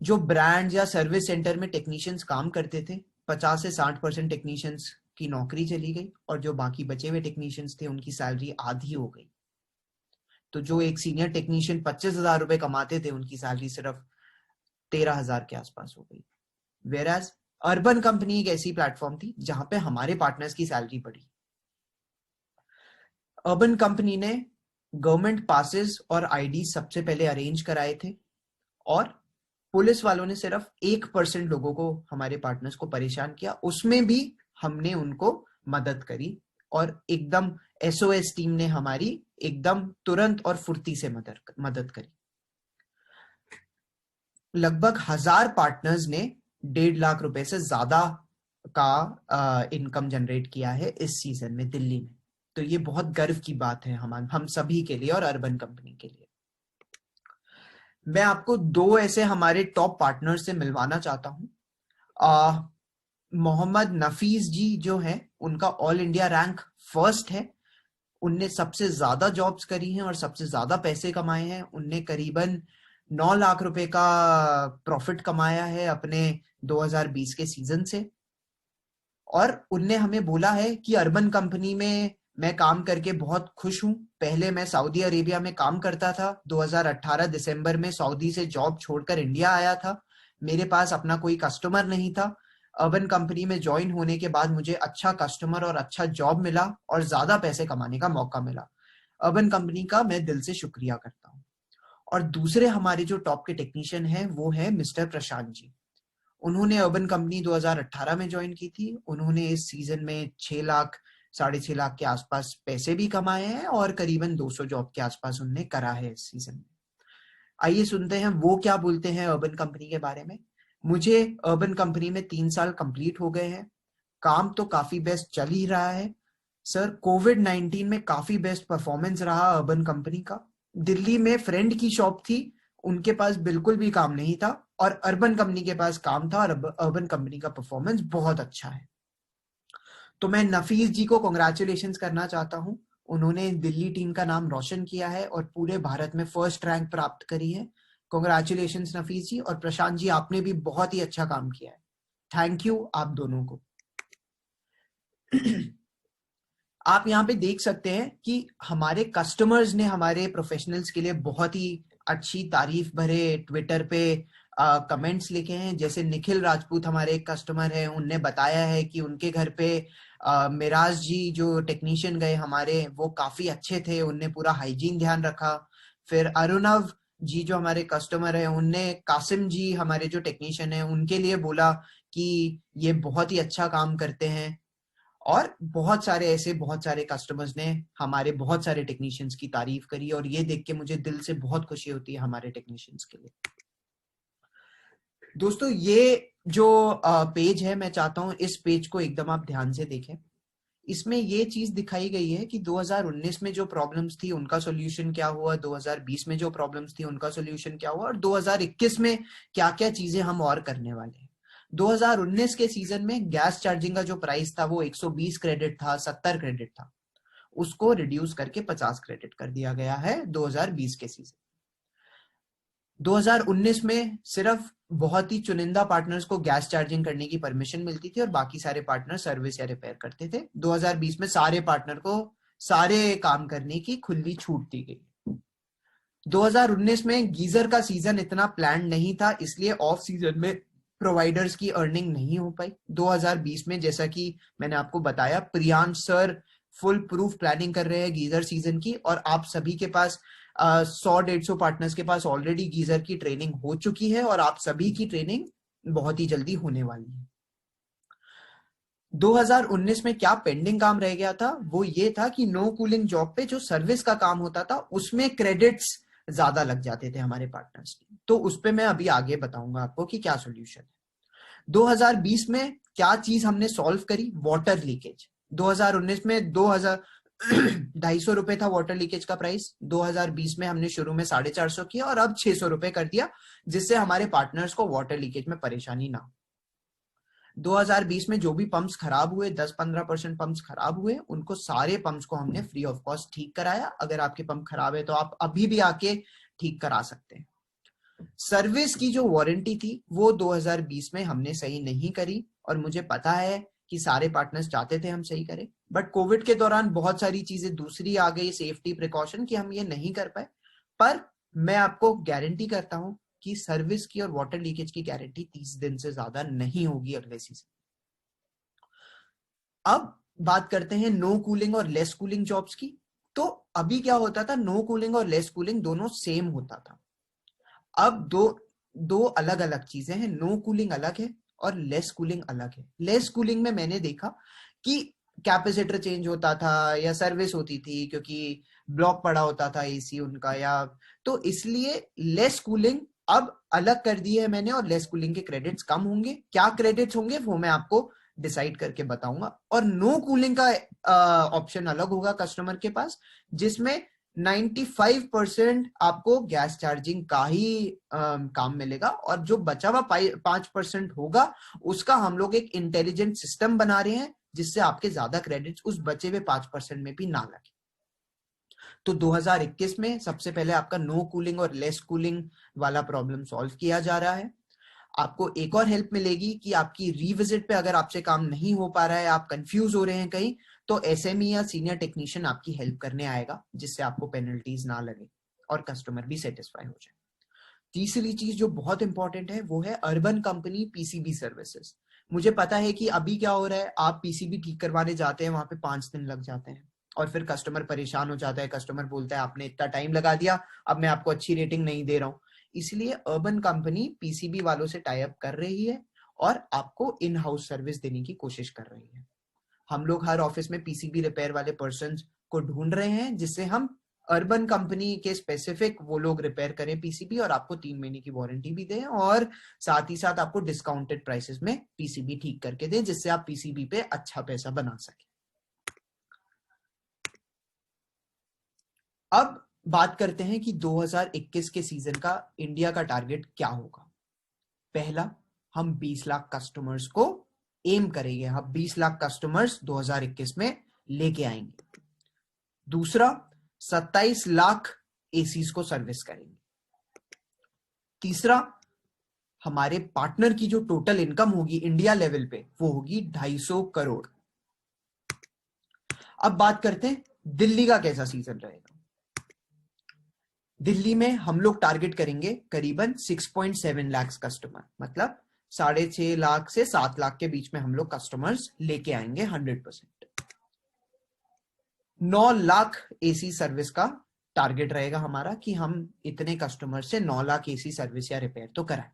जो ब्रांड या सर्विस सेंटर में टेक्नीशियंस काम करते थे 50 से 60% टेक्नीशियंस की नौकरी चली गई और जो बाकी बचे हुए टेक्नीशियंस थे उनकी सैलरी आधी हो गई। तो जो एक सीनियर टेक्नीशियन 25,000 रुपए कमाते थे उनकी सैलरी सिर्फ 13,000 के आसपास हो गई। वेयरएज अर्बन कंपनी एक ऐसी प्लेटफॉर्म थी जहां पे हमारे पार्टनर्स की सैलरी बढ़ी। अर्बन कंपनी ने गवर्नमेंट पासेस और आईडी सबसे पहले अरेंज कराए थे और पुलिस वालों ने सिर्फ 1% लोगों को, हमारे पार्टनर्स को परेशान किया। उसमें भी हमने उनको मदद करी और एकदम एसओएस टीम ने हमारी एकदम तुरंत और फुर्ती से मदद करी। लगभग 1000 पार्टनर्स ने 1.5 लाख रुपए से ज्यादा का इनकम जनरेट किया है इस सीजन में दिल्ली में। तो ये बहुत गर्व की बात है हम सभी के लिए और अर्बन कंपनी के लिए। मैं आपको 2 ऐसे हमारे टॉप पार्टनर से मिलवाना चाहता हूं। मोहम्मद नफीस जी जो है उनका ऑल इंडिया रैंक फर्स्ट है। उनने सबसे ज्यादा जॉब्स करी हैं और सबसे ज्यादा पैसे कमाए हैं। उनने करीबन 9 लाख रुपए का प्रॉफिट कमाया है अपने 2020 के सीजन से। और उनने हमें बोला है कि अर्बन कंपनी में मैं काम करके बहुत खुश हूं। पहले मैं सऊदी अरेबिया में काम करता था। 2018 दिसंबर में सऊदी से जॉब छोड़कर इंडिया आया था। मेरे पास अपना कोई कस्टमर नहीं था। अर्बन कंपनी में ज्वाइन होने के बाद मुझे अच्छा कस्टमर और अच्छा जॉब मिला और ज्यादा पैसे कमाने का मौका मिला। अर्बन कंपनी का मैं दिल से शुक्रिया करता हूँ। और दूसरे हमारे जो टॉप के टेक्नीशियन हैं वो है मिस्टर प्रशांत जी। उन्होंने अर्बन कंपनी 2018 में ज्वाइन की थी। उन्होंने इस सीजन में 6 लाख 6.5 लाख के आसपास पैसे भी कमाए हैं और करीबन 200 जॉब के आसपास उन्होंने करा है इस सीजन में। आइए सुनते हैं वो क्या बोलते हैं अर्बन कंपनी के बारे में। मुझे अर्बन कंपनी में 3 साल कंप्लीट हो गए हैं। काम तो काफी बेस्ट चल ही रहा है सर। कोविड-19 में काफी बेस्ट परफॉर्मेंस रहा अर्बन कंपनी का। दिल्ली में फ्रेंड की शॉप थी, उनके पास बिल्कुल भी काम नहीं था और अर्बन कंपनी के पास काम था और अर्बन कंपनी का परफॉर्मेंस बहुत अच्छा है। तो मैं नफीस जी को कांग्रेचुलेशंस करना चाहता हूं। उन्होंने दिल्ली टीम का नाम रोशन किया है और पूरे भारत में फर्स्ट रैंक प्राप्त करी है। कांग्रेचुलेशंस नफीस जी। और प्रशांत जी आपने भी बहुत ही अच्छा काम किया है। थैंक यू आप दोनों को। आप यहाँ पे देख सकते हैं कि हमारे कस्टमर्स ने हमारे प्रोफेशनल्स के लिए बहुत ही अच्छी तारीफ भरे ट्विटर पे कमेंट्स लिखे हैं। जैसे निखिल राजपूत हमारे एक कस्टमर है, उनने बताया है कि उनके घर पे मिराज जी जो टेक्नीशियन गए हमारे, वो काफी अच्छे थे, उनने पूरा हाइजीन ध्यान रखा। फिर अरुणव जी जो हमारे कस्टमर है, उनने कासिम जी हमारे जो टेक्नीशियन है उनके लिए बोला कि ये बहुत ही अच्छा काम करते हैं। और बहुत सारे कस्टमर्स ने हमारे बहुत सारे टेक्नीशियंस की तारीफ करी, और ये देख के मुझे दिल से बहुत खुशी होती है हमारे टेक्नीशियंस के लिए। दोस्तों, ये जो पेज है, मैं चाहता हूं इस पेज को एकदम आप ध्यान से देखें। इसमें ये चीज दिखाई गई है कि 2019 में जो प्रॉब्लम्स थी उनका सॉल्यूशन क्या हुआ, 2020 में जो प्रॉब्लम्स थी उनका सॉल्यूशन क्या हुआ, और 2021 में क्या क्या चीजें हम और करने वाले हैं। 2019 के सीजन में गैस चार्जिंग का जो प्राइस था वो 120 क्रेडिट था, 70 क्रेडिट था, उसको रिड्यूस करके 50 क्रेडिट कर दिया गया है 2020 के सीजन। 2019 में सिर्फ बहुत ही चुनिंदा पार्टनर्स को गैस चार्जिंग करने की परमिशन मिलती थी और बाकी सारे पार्टनर सर्विस या रिपेयर करते थे। 2020 में सारे पार्टनर को सारे काम करने की खुली छूट दी गई। 2019 में गीजर का सीजन इतना प्लान नहीं था, इसलिए ऑफ सीजन में प्रोवाइडर्स की अर्निंग नहीं हो पाई। 2020 में जैसा कि मैंने आपको बताया, Priyansh sir full proof planning कर रहे हैं गीजर सीजन की, और आप सभी के पास 100-150 पार्टनर्स के पास ऑलरेडी गीजर की ट्रेनिंग हो चुकी है, और आप सभी की ट्रेनिंग बहुत ही जल्दी होने वाली है। 2019 में क्या पेंडिंग काम रह गया था, वो ये था कि नो कूलिंग जॉब पे जो सर्विस का काम होता था उसमें क्रेडिट्स ज्यादा लग जाते थे हमारे पार्टनर्स के, तो उस पे मैं अभी आगे बताऊंगा आपको कि क्या सोल्यूशन है। 2020 में क्या चीज हमने सॉल्व करी, वाटर लीकेज। 2019 में 2,250 था वाटर लीकेज का प्राइस, 2020 में हमने शुरू में 450 किया और अब 600 रुपए कर दिया, जिससे हमारे पार्टनर्स को वाटर लीकेज में परेशानी ना हो। 2020 में जो भी पंप्स खराब हुए, 10-15% पंप्स खराब हुए, उनको सारे पंप्स को हमने फ्री ऑफ कॉस्ट ठीक कराया। अगर आपके पंप खराब है तो आप अभी भी आके ठीक करा सकते हैं। सर्विस की जो वारंटी थी वो 2020 में हमने सही नहीं करी, और मुझे पता है कि सारे पार्टनर्स चाहते थे हम सही करें, बट कोविड के दौरान बहुत सारी चीजें दूसरी आ गई, सेफ्टी प्रिकॉशन, कि हम ये नहीं कर पाए। पर मैं आपको गारंटी करता हूं कि सर्विस की और वाटर लीकेज की गारंटी 30 दिन से ज्यादा नहीं होगी अगले सीजन। अब बात करते हैं नो कूलिंग और लेस कूलिंग जॉब्स की। तो अभी क्या होता था, नो कूलिंग और लेस कूलिंग दोनों सेम होता था। अब दो दो अलग अलग चीजें हैं, नो कूलिंग अलग है और लेस कूलिंग अलग है। लेस कूलिंग में मैंने देखा कि कैपेसिटर चेंज होता था या सर्विस होती थी क्योंकि ब्लॉक पड़ा होता था एसी उनका, या तो इसलिए लेस कूलिंग अब अलग कर दी है मैंने, और लेस कूलिंग के क्रेडिट्स कम होंगे। क्या क्रेडिट्स होंगे वो मैं आपको डिसाइड करके बताऊंगा। और नो कूलिंग का ऑप्शन अलग होगा कस्टमर के पास, जिसमें 95% आपको गैस चार्जिंग का ही काम मिलेगा, और जो बचा हुआ 5% होगा उसका हम लोग एक इंटेलिजेंट सिस्टम बना रहे हैं जिससे आपके ज्यादा क्रेडिट्स उस बचे हुए 5% में भी ना लगे। तो 2021 में सबसे पहले आपका नो कूलिंग और लेस कूलिंग वाला प्रॉब्लम सॉल्व किया जा रहा है। आपको एक और हेल्प मिलेगी कि आपकी रिविजिट पे अगर आपसे काम नहीं हो पा रहा है, आप कंफ्यूज हो रहे हैं कहीं, तो एसएमई या सीनियर टेक्नीशियन आपकी हेल्प करने आएगा, जिससे आपको पेनल्टीज ना लगे और कस्टमर भी सेटिस्फाई हो जाए। तीसरी चीज जो बहुत इंपॉर्टेंट है वो है अर्बन कंपनी पीसीबी सर्विसेज। मुझे पता है कि अभी क्या हो रहा है, आप पीसीबी ठीक करवाने जाते हैं, वहां पे 5 दिन लग जाते हैं और फिर कस्टमर परेशान हो जाता है। कस्टमर बोलता है आपने इतना टाइम लगा दिया, अब मैं आपको अच्छी रेटिंग नहीं दे रहा हूं। इसलिए अर्बन कंपनी पीसीबी वालों से टाई अप कर रही है और आपको इन हाउस सर्विस देने की कोशिश कर रही है। हम लोग हर ऑफिस में पीसीबी रिपेयर वाले पर्सन को ढूंढ रहे हैं, जिससे हम अर्बन कंपनी के स्पेसिफिक वो लोग रिपेयर करें पीसीबी, और आपको 3 महीने की वारंटी भी दें, और साथ ही साथ आपको डिस्काउंटेड प्राइसेस में पीसीबी ठीक करके दें, जिससे आप पीसीबी पे अच्छा पैसा बना सके। अब बात करते हैं कि 2021 के सीजन का इंडिया का टारगेट क्या होगा। पहला, हम 20 लाख कस्टमर्स को एम करेंगे, हम 20 लाख कस्टमर्स 2021 में लेके आएंगे। दूसरा, 27 लाख एसीज को सर्विस करेंगे। तीसरा, हमारे पार्टनर की जो टोटल इनकम होगी इंडिया लेवल पे वो होगी 250 करोड़। अब बात करते हैं दिल्ली का कैसा सीजन रहेगा। दिल्ली में हम लोग टारगेट करेंगे करीबन 6.7 लाख कस्टमर, मतलब 6.5 लाख से 7 लाख के बीच में हम लोग कस्टमर्स लेके आएंगे 100%। 9 लाख एसी सर्विस का टारगेट रहेगा हमारा कि हम इतने कस्टमर से 9 लाख एसी सर्विस या रिपेयर तो कराएं।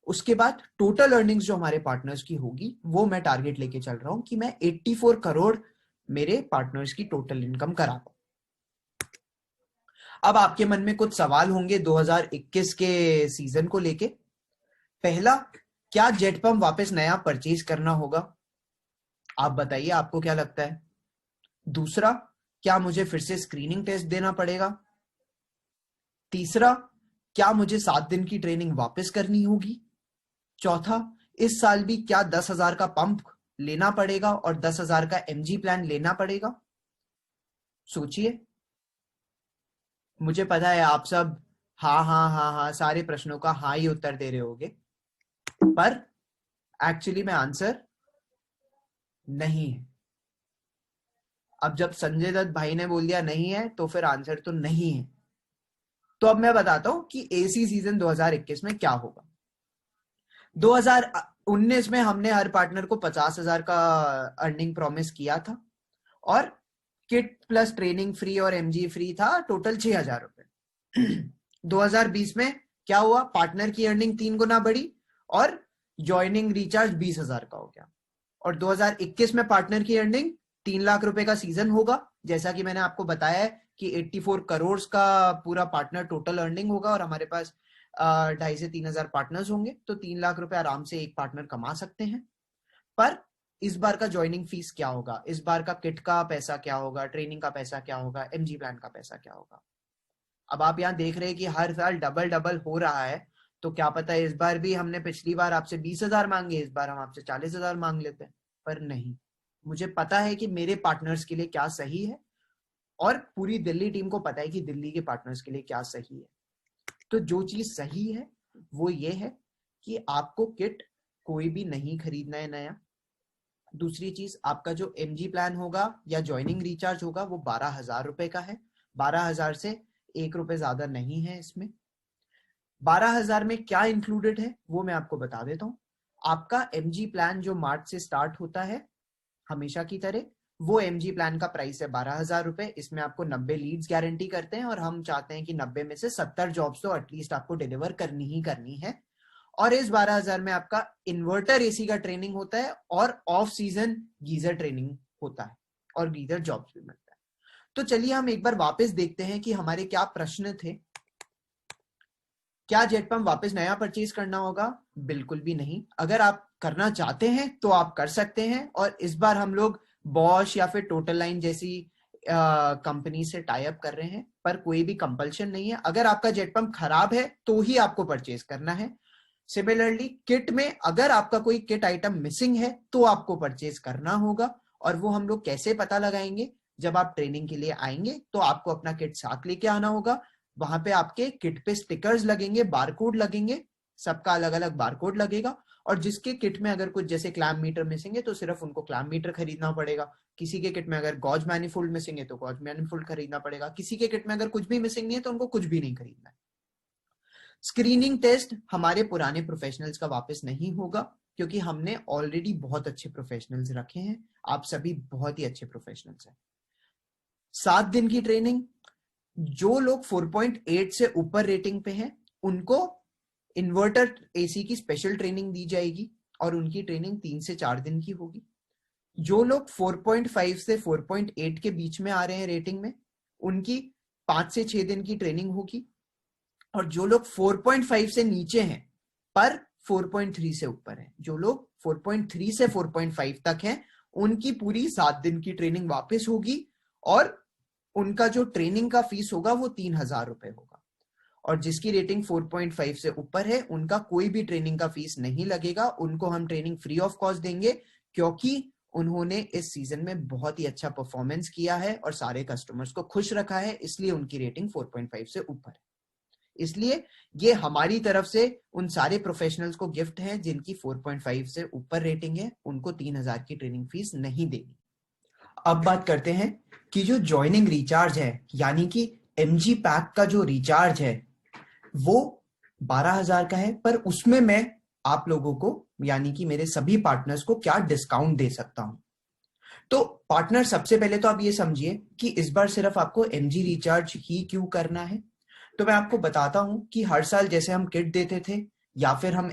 उसके बाद टोटल अर्निंग्स जो हमारे पार्टनर्स की होगी वो मैं टारगेट लेके चल रहा हूं कि मैं 84 करोड़ मेरे पार्टनर्स की टोटल इनकम करा पाऊं। अब आपके मन में कुछ सवाल होंगे 2021 के सीजन को लेके। पहला, क्या जेट पंप वापस नया परचेज करना होगा? आप बताइए, आपको क्या लगता है? दूसरा, क्या मुझे फिर से स्क्रीनिंग टेस्ट देना पड़ेगा? तीसरा, क्या मुझे 7 दिन की ट्रेनिंग वापस करनी होगी? चौथा, इस साल भी क्या 10,000 का पंप लेना पड़ेगा और 10,000 का एमजी प्लान लेना पड़ेगा? सोचिए। मुझे पता है आप सब हाँ हाँ हाँ हाँ सारे प्रश्नों का हाँ ही उत्तर दे रहे होगे, पर एक्चुअली में आंसर नहीं है। अब जब संजय दत्त भाई ने बोल दिया नहीं है तो फिर आंसर तो नहीं है। तो अब मैं बताता हूं कि एसी सीजन 2021 में क्या होगा। 2019 में हमने हर पार्टनर को 50,000 का अर्निंग प्रॉमिस किया था और किट प्लस ट्रेनिंग फ्री और एमजी फ्री था, टोटल 6,000 रुपए। 2020 में क्या हुआ? पार्टनर की अर्निंग 3 गुना बढ़ी और ज्वाइनिंग रिचार्ज 20,000 का हो गया। और 2021 में पार्टनर की अर्निंग 3 लाख रुपए का सीजन होगा, जैसा कि मैंने आपको बताया है कि 84 करोड़ का पूरा पार्टनर टोटल अर्निंग होगा और हमारे पास 2,500 से 3,000 पार्टनर्स होंगे, तो 3 लाख रुपए आराम से एक पार्टनर कमा सकते हैं। पर इस बार का ज्वाइनिंग फीस क्या होगा, इस बार का किट का पैसा क्या होगा, ट्रेनिंग का पैसा क्या होगा, एमजी प्लान का पैसा क्या होगा? अब आप यहाँ देख रहे हैं कि हर साल डबल डबल हो रहा है, तो क्या पता है इस बार भी हमने पिछली बार आपसे 20,000 मांगे, इस बार हम आपसे 40,000 मांग लेते हैं। पर नहीं, मुझे पता है कि मेरे पार्टनर्स के लिए क्या सही है और पूरी दिल्ली टीम को पता है कि दिल्ली के पार्टनर्स के लिए क्या सही है। तो जो चीज सही है वो ये है कि आपको किट कोई भी नहीं खरीदना है नया। दूसरी चीज, आपका जो एमजी प्लान होगा या ज्वाइनिंग रिचार्ज होगा वो 12,000 रुपए का है। 12,000 से 1 रुपए ज्यादा नहीं है इसमें। 12,000 में क्या इंक्लूडेड है वो मैं आपको बता देता हूँ। आपका एमजी प्लान जो मार्च से स्टार्ट होता है हमेशा की तरह, वो एमजी प्लान का प्राइस है 12,000 रुपए। इसमें आपको 90 लीड्स गारंटी करते हैं और हम चाहते हैं कि 90 में से 70 जॉब्स तो एटलीस्ट आपको डिलीवर करनी ही करनी है। और इस 12,000 में आपका इन्वर्टर एसी का ट्रेनिंग होता है और ऑफ सीजन गीजर ट्रेनिंग होता है और गीजर जॉब्स भी मिलता है। तो चलिए हम एक बार वापस देखते हैं कि हमारे क्या प्रश्न थे। क्या जेट पंप वापस नया परचेज करना होगा? बिल्कुल भी नहीं। अगर आप करना चाहते हैं तो आप कर सकते हैं और इस बार हम लोग बॉश या फिर टोटल लाइन जैसी कंपनी से टाई अप कर रहे हैं, पर कोई भी कंपल्शन नहीं है। अगर आपका जेट पंप खराब है तो ही आपको परचेज करना है। सिमिलरली किट में अगर आपका कोई किट आइटम मिसिंग है तो आपको परचेज करना होगा, और वो हम लोग कैसे पता लगाएंगे? जब आप ट्रेनिंग के लिए आएंगे तो आपको अपना किट साथ लेके आना होगा। वहां पे आपके किट पे स्टिकर्स लगेंगे, बारकोड लगेंगे, सबका अलग अलग बारकोड लगेगा। और जिसके किट में अगर कुछ जैसे क्लैम्प मीटर मिसिंग है तो सिर्फ उनको क्लैम्प मीटर खरीदना पड़ेगा। किसी के किट में अगर गॉज मैनिफोल्ड मिसिंग है तो गॉज मैनिफोल्ड खरीदना पड़ेगा। किसी के किट में अगर कुछ भी मिसिंग नहीं है तो उनको कुछ भी नहीं खरीदना है। स्क्रीनिंग टेस्ट हमारे पुराने प्रोफेशनल्स का वापस नहीं होगा, क्योंकि हमने ऑलरेडी बहुत अच्छे प्रोफेशनल्स रखे हैं। आप सभी बहुत ही अच्छे प्रोफेशनल्स हैं। 7 दिन की ट्रेनिंग, जो लोग 4.8 से ऊपर रेटिंग पे हैं उनको इन्वर्टर एसी की स्पेशल ट्रेनिंग दी जाएगी और उनकी ट्रेनिंग 3 से 4 दिन की होगी। जो लोग 4.5 से 4.8 के बीच में आ रहे हैं रेटिंग में, उनकी 5 से 6 दिन की ट्रेनिंग होगी। और जो लोग 4.5 से नीचे हैं पर 4.3 से ऊपर हैं, जो लोग 4.3 से 4.5 तक हैं, उनकी पूरी 7 दिन की ट्रेनिंग वापस होगी और उनका जो ट्रेनिंग का फीस होगा वो 3,000 रुपए होगा। और जिसकी रेटिंग 4.5 से ऊपर है उनका कोई भी ट्रेनिंग का फीस नहीं लगेगा, उनको हम ट्रेनिंग फ्री ऑफ कॉस्ट देंगे, क्योंकि उन्होंने इस सीजन में बहुत ही अच्छा परफॉर्मेंस किया है और सारे कस्टमर्स को खुश रखा है, इसलिए उनकी रेटिंग 4.5 से ऊपर है। इसलिए ये हमारी तरफ से उन सारे प्रोफेशनल्स को गिफ्ट है जिनकी 4.5 से ऊपर रेटिंग है, उनको 3,000 की ट्रेनिंग फीस नहीं देगी। अब बात करते हैं कि जो ज्वाइनिंग रिचार्ज है, यानी कि एमजी पैक का जो रिचार्ज है वो 12,000 का है, पर उसमें मैं आप लोगों को यानी कि मेरे सभी पार्टनर्स को क्या डिस्काउंट दे सकता हूं। तो पार्टनर, सबसे पहले तो आप ये समझिए कि इस बार सिर्फ आपको एमजी रिचार्ज ही क्यों करना है। तो मैं आपको बताता हूं कि हर साल जैसे हम किट देते थे या फिर हम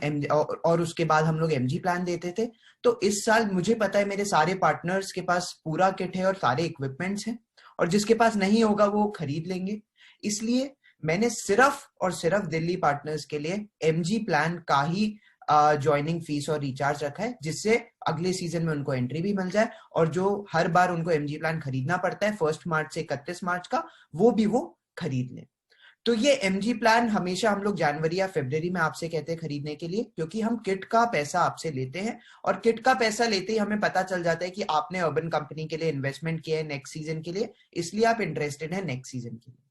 और उसके बाद हम लोग एमजी प्लान देते थे, तो इस साल मुझे पता है मेरे सारे पार्टनर्स के पास पूरा किट है और सारे इक्विपमेंट्स हैं, और जिसके पास नहीं होगा वो खरीद लेंगे। इसलिए मैंने सिर्फ और सिर्फ दिल्ली पार्टनर्स के लिए एमजी प्लान का ही ज्वाइनिंग फीस और रिचार्ज रखा है, जिससे अगले सीजन में उनको एंट्री भी मिल जाए, और जो हर बार उनको एमजी प्लान खरीदना पड़ता है 1 मार्च से 31 मार्च का, वो भी वो खरीद लें। तो ये एमजी प्लान हमेशा हम लोग जनवरी या फरवरी में आपसे कहते हैं खरीदने के लिए, क्योंकि हम किट का पैसा आपसे लेते हैं, और किट का पैसा लेते ही हमें पता चल जाता है कि आपने अर्बन कंपनी के लिए इन्वेस्टमेंट किया है नेक्स्ट सीजन के लिए, इसलिए आप इंटरेस्टेड हैं नेक्स्ट सीजन के लिए।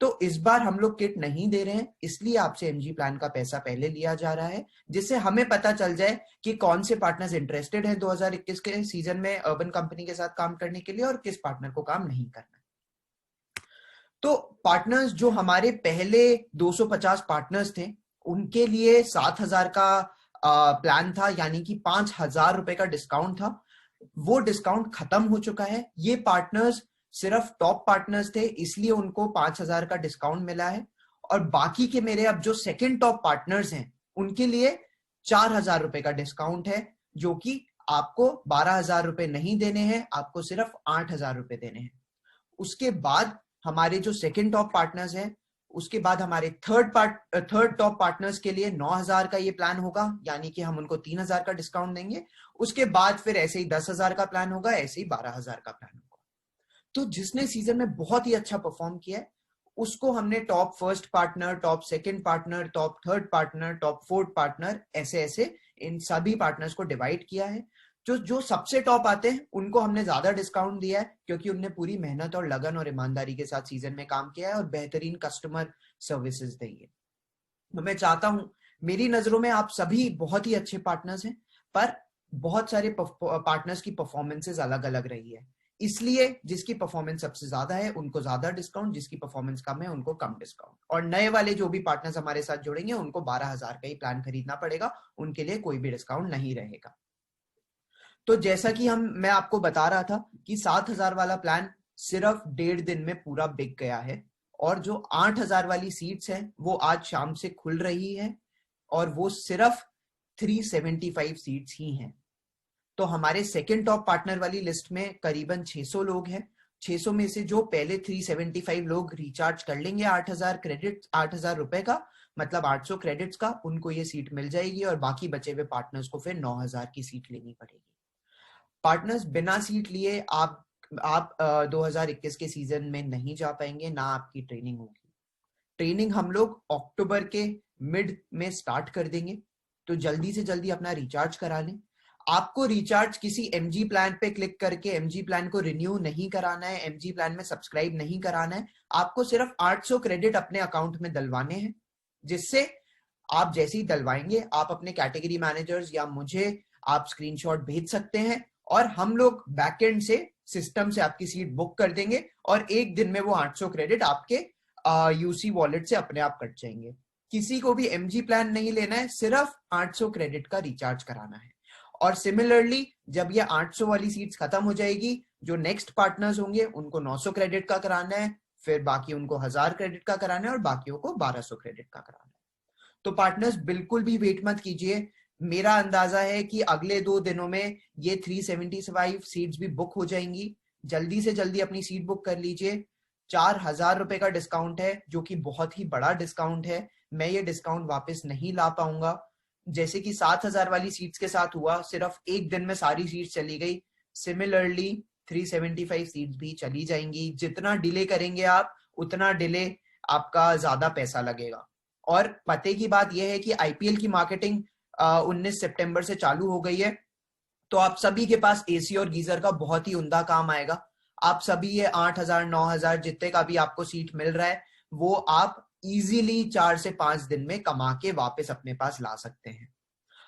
तो इस बार हम लोग किट नहीं दे रहे हैं, इसलिए आपसे एमजी प्लान का पैसा पहले लिया जा रहा है, जिससे हमें पता चल जाए कि कौन से पार्टनर्स इंटरेस्टेड हैं 2021 के सीजन में अर्बन कंपनी के साथ काम करने के लिए और किस पार्टनर को काम नहीं करना। तो पार्टनर्स जो हमारे पहले 250 पार्टनर्स थे, उनके लिए 7,000 का प्लान था, यानी कि 5,000 रुपए का डिस्काउंट था। वो डिस्काउंट खत्म हो चुका है। ये पार्टनर्स सिर्फ टॉप पार्टनर्स थे, इसलिए उनको 5,000 का डिस्काउंट मिला है, और बाकी के मेरे अब जो सेकंड टॉप पार्टनर्स हैं उनके लिए 4,000 रुपए का डिस्काउंट है, जो कि आपको 12,000 रुपए नहीं देने हैं, आपको सिर्फ 8,000 रुपए देने हैं। उसके बाद हमारे जो सेकंड टॉप पार्टनर्स हैं, उसके बाद हमारे थर्ड टॉप पार्टनर्स के लिए 9,000 का ये प्लान होगा, यानी कि हम उनको 3,000 का डिस्काउंट देंगे। उसके बाद फिर ऐसे ही 10,000 का प्लान होगा, ऐसे ही 12,000 का प्लान होगा। तो जिसने सीजन में बहुत ही अच्छा परफॉर्म किया है उसको हमने top first partner, top second partner, top third partner, top fourth partner, ऐसे ऐसे इन सभी पार्टनर्स को डिवाइड किया है। जो जो सबसे टॉप आते हैं उनको हमने ज्यादा डिस्काउंट दिया है, क्योंकि उनने पूरी मेहनत और लगन और ईमानदारी के साथ सीजन में काम किया है और बेहतरीन कस्टमर सर्विसेज दी है। तो मैं चाहता हूं, मेरी नजरों में आप सभी बहुत ही अच्छे पार्टनर्स हैं, पर बहुत सारे पार्टनर्स की परफॉर्मेंसेज अलग अलग रही है, इसलिए जिसकी परफॉर्मेंस सबसे ज्यादा है उनको ज्यादा डिस्काउंट, जिसकी परफॉर्मेंस कम है उनको कम डिस्काउंट। और नए वाले जो भी पार्टनर्स हमारे साथ जुड़ेंगे उनको 12,000 का ही प्लान खरीदना पड़ेगा, उनके लिए कोई भी डिस्काउंट नहीं रहेगा। तो जैसा कि मैं आपको बता रहा था कि 7,000 वाला प्लान सिर्फ 1.5 दिन में पूरा बिक गया है, और जो 8,000 वाली सीट्स हैं वो आज शाम से खुल रही है, और वो सिर्फ 375 सीट्स ही हैं। तो हमारे सेकंड टॉप पार्टनर वाली लिस्ट में करीबन 600 लोग हैं। 600 में से जो पहले 375 लोग रिचार्ज कर लेंगे 8,000 रुपए का, मतलब 800 क्रेडिट्स का, उनको ये सीट मिल जाएगी, और बाकी बचे हुए पार्टनर्स को फिर 9,000 की सीट लेनी पड़ेगी। पार्टनर्स, बिना सीट लिए आप 2021 के सीजन में नहीं जा पाएंगे, ना आपकी ट्रेनिंग होगी। ट्रेनिंग हम लोग अक्टूबर के मिड में स्टार्ट कर देंगे, तो जल्दी से जल्दी अपना रिचार्ज करा लें। आपको रिचार्ज किसी एमजी प्लान पे क्लिक करके एमजी प्लान को रिन्यू नहीं कराना है, एमजी प्लान में सब्सक्राइब नहीं कराना है। आपको सिर्फ 800 क्रेडिट अपने अकाउंट में डलवाने हैं, जिससे आप जैसे ही डलवाएंगे आप अपने कैटेगरी मैनेजर्स या मुझे आप स्क्रीनशॉट भेज सकते हैं, और हम लोग बैकएंड से सिस्टम से आपकी सीट बुक कर देंगे, और एक दिन में वो 800 क्रेडिट आपके यूसी वॉलेट से अपने आप कट जाएंगे। किसी को भी एमजी प्लान नहीं लेना है, सिर्फ 800 क्रेडिट का रिचार्ज कराना है। और सिमिलरली जब ये 800 वाली सीट्स खत्म हो जाएगी, जो नेक्स्ट पार्टनर्स होंगे उनको 900 क्रेडिट का कराना है, फिर बाकी उनको 1,000 क्रेडिट का कराना है, और बाकियों को 1,200 क्रेडिट का कराना है। तो पार्टनर्स, बिल्कुल भी वेट मत कीजिए। मेरा अंदाजा है कि अगले 2 दिनों में ये 375 सीट्स भी बुक हो जाएंगी। जल्दी से जल्दी अपनी सीट बुक कर लीजिए। 4,000 रुपए का डिस्काउंट है, जो कि बहुत ही बड़ा डिस्काउंट है। मैं ये डिस्काउंट वापस नहीं ला पाऊंगा, जैसे कि 7,000 वाली सीट्स के साथ हुआ, सिर्फ एक दिन में सारी सीट्स चली गई। सिमिलरली 375 सीट्स भी चली जाएंगी। जितना डिले करेंगे आप, उतना डिले आपका ज्यादा पैसा लगेगा। और पते की बात यह है कि आईपीएल की मार्केटिंग 19 सितंबर से चालू हो गई है, तो आप सभी के पास एसी और गीजर का बहुत ही उम्दा काम आएगा। आप सभी ये 8,000 9,000 जितने का भी आपको सीट मिल रहा है, वो आप इजीली 4 से 5 दिन में कमा के वापस अपने पास ला सकते हैं।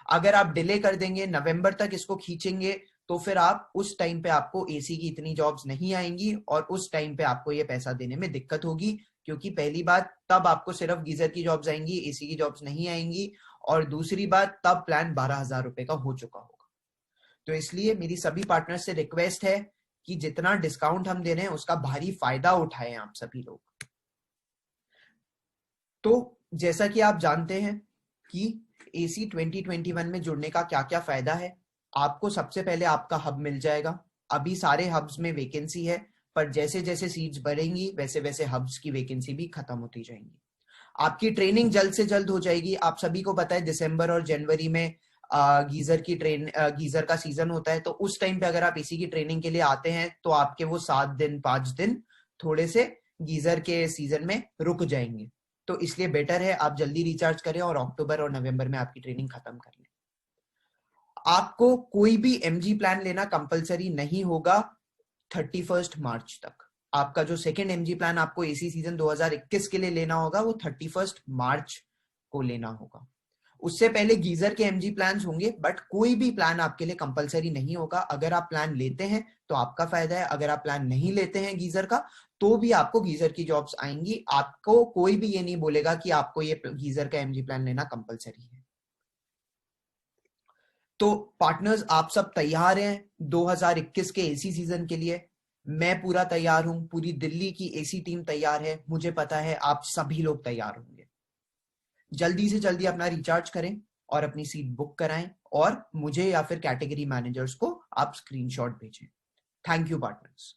अगर आप डिले कर देंगे, नवंबर तक इसको खींचेंगे, तो फिर आप उस टाइम पे आपको एसी की इतनी जॉब्स नहीं आएंगी और उस टाइम पे आपको ये पैसा देने में दिक्कत होगी, क्योंकि पहली बात तब आपको सिर्फ गीजर की जॉब्स आएंगी, एसी की जॉब्स नहीं आएंगी, और दूसरी बात तब प्लान 12,000 रुपए का हो चुका होगा। तो इसलिए मेरी सभी पार्टनर्स से रिक्वेस्ट है कि जितना डिस्काउंट हम दे रहे हैं उसका भारी फायदा उठाएं आप सभी लोग। तो जैसा कि आप जानते हैं कि एसी 2021 में जुड़ने का क्या क्या फायदा है। आपको सबसे पहले आपका हब मिल जाएगा। अभी सारे हब्स में वैकेंसी है, पर जैसे जैसे सीट्स बढ़ेंगी वैसे वैसे हब्स की वैकेंसी भी खत्म होती जाएंगी। आपकी ट्रेनिंग जल्द से जल्द हो जाएगी। आप सभी को पता है दिसंबर और जनवरी में गीजर का सीजन होता है, तो उस टाइम पे अगर आप एसी की ट्रेनिंग के लिए आते हैं तो आपके वो 7 दिन 5 दिन थोड़े से गीजर के सीजन में रुक जाएंगे। तो इसलिए बेटर है आप जल्दी रिचार्ज करें और अक्टूबर और नवंबर में आपकी ट्रेनिंग खत्म कर लें। आपको कोई भी एमजी प्लान लेना कंपलसरी नहीं होगा 31 मार्च तक। आपका जो सेकेंड एमजी प्लान आपको एसी सीजन 2021 के लिए लेना होगा वो 31 मार्च को लेना होगा। उससे पहले गीजर के एमजी प्लान होंगे, बट कोई भी प्लान आपके लिए कंपलसरी नहीं होगा। अगर आप प्लान लेते हैं तो आपका फायदा है, अगर आप प्लान नहीं लेते हैं गीजर का तो भी आपको गीजर की जॉब्स आएंगी। आपको कोई भी ये नहीं बोलेगा कि आपको ये गीजर का एमजी प्लान लेना कंपलसरी है। तो पार्टनर्स आप सब तैयार हैं 2021 के एसी सीजन के लिए? मैं पूरा तैयार हूं, पूरी दिल्ली की एसी टीम तैयार है, मुझे पता है आप सभी लोग तैयार होंगे। जल्दी से जल्दी अपना रिचार्ज करें और अपनी सीट बुक कराएं और मुझे या फिर कैटेगरी मैनेजर्स को आप स्क्रीनशॉट भेजें। Thank you partners.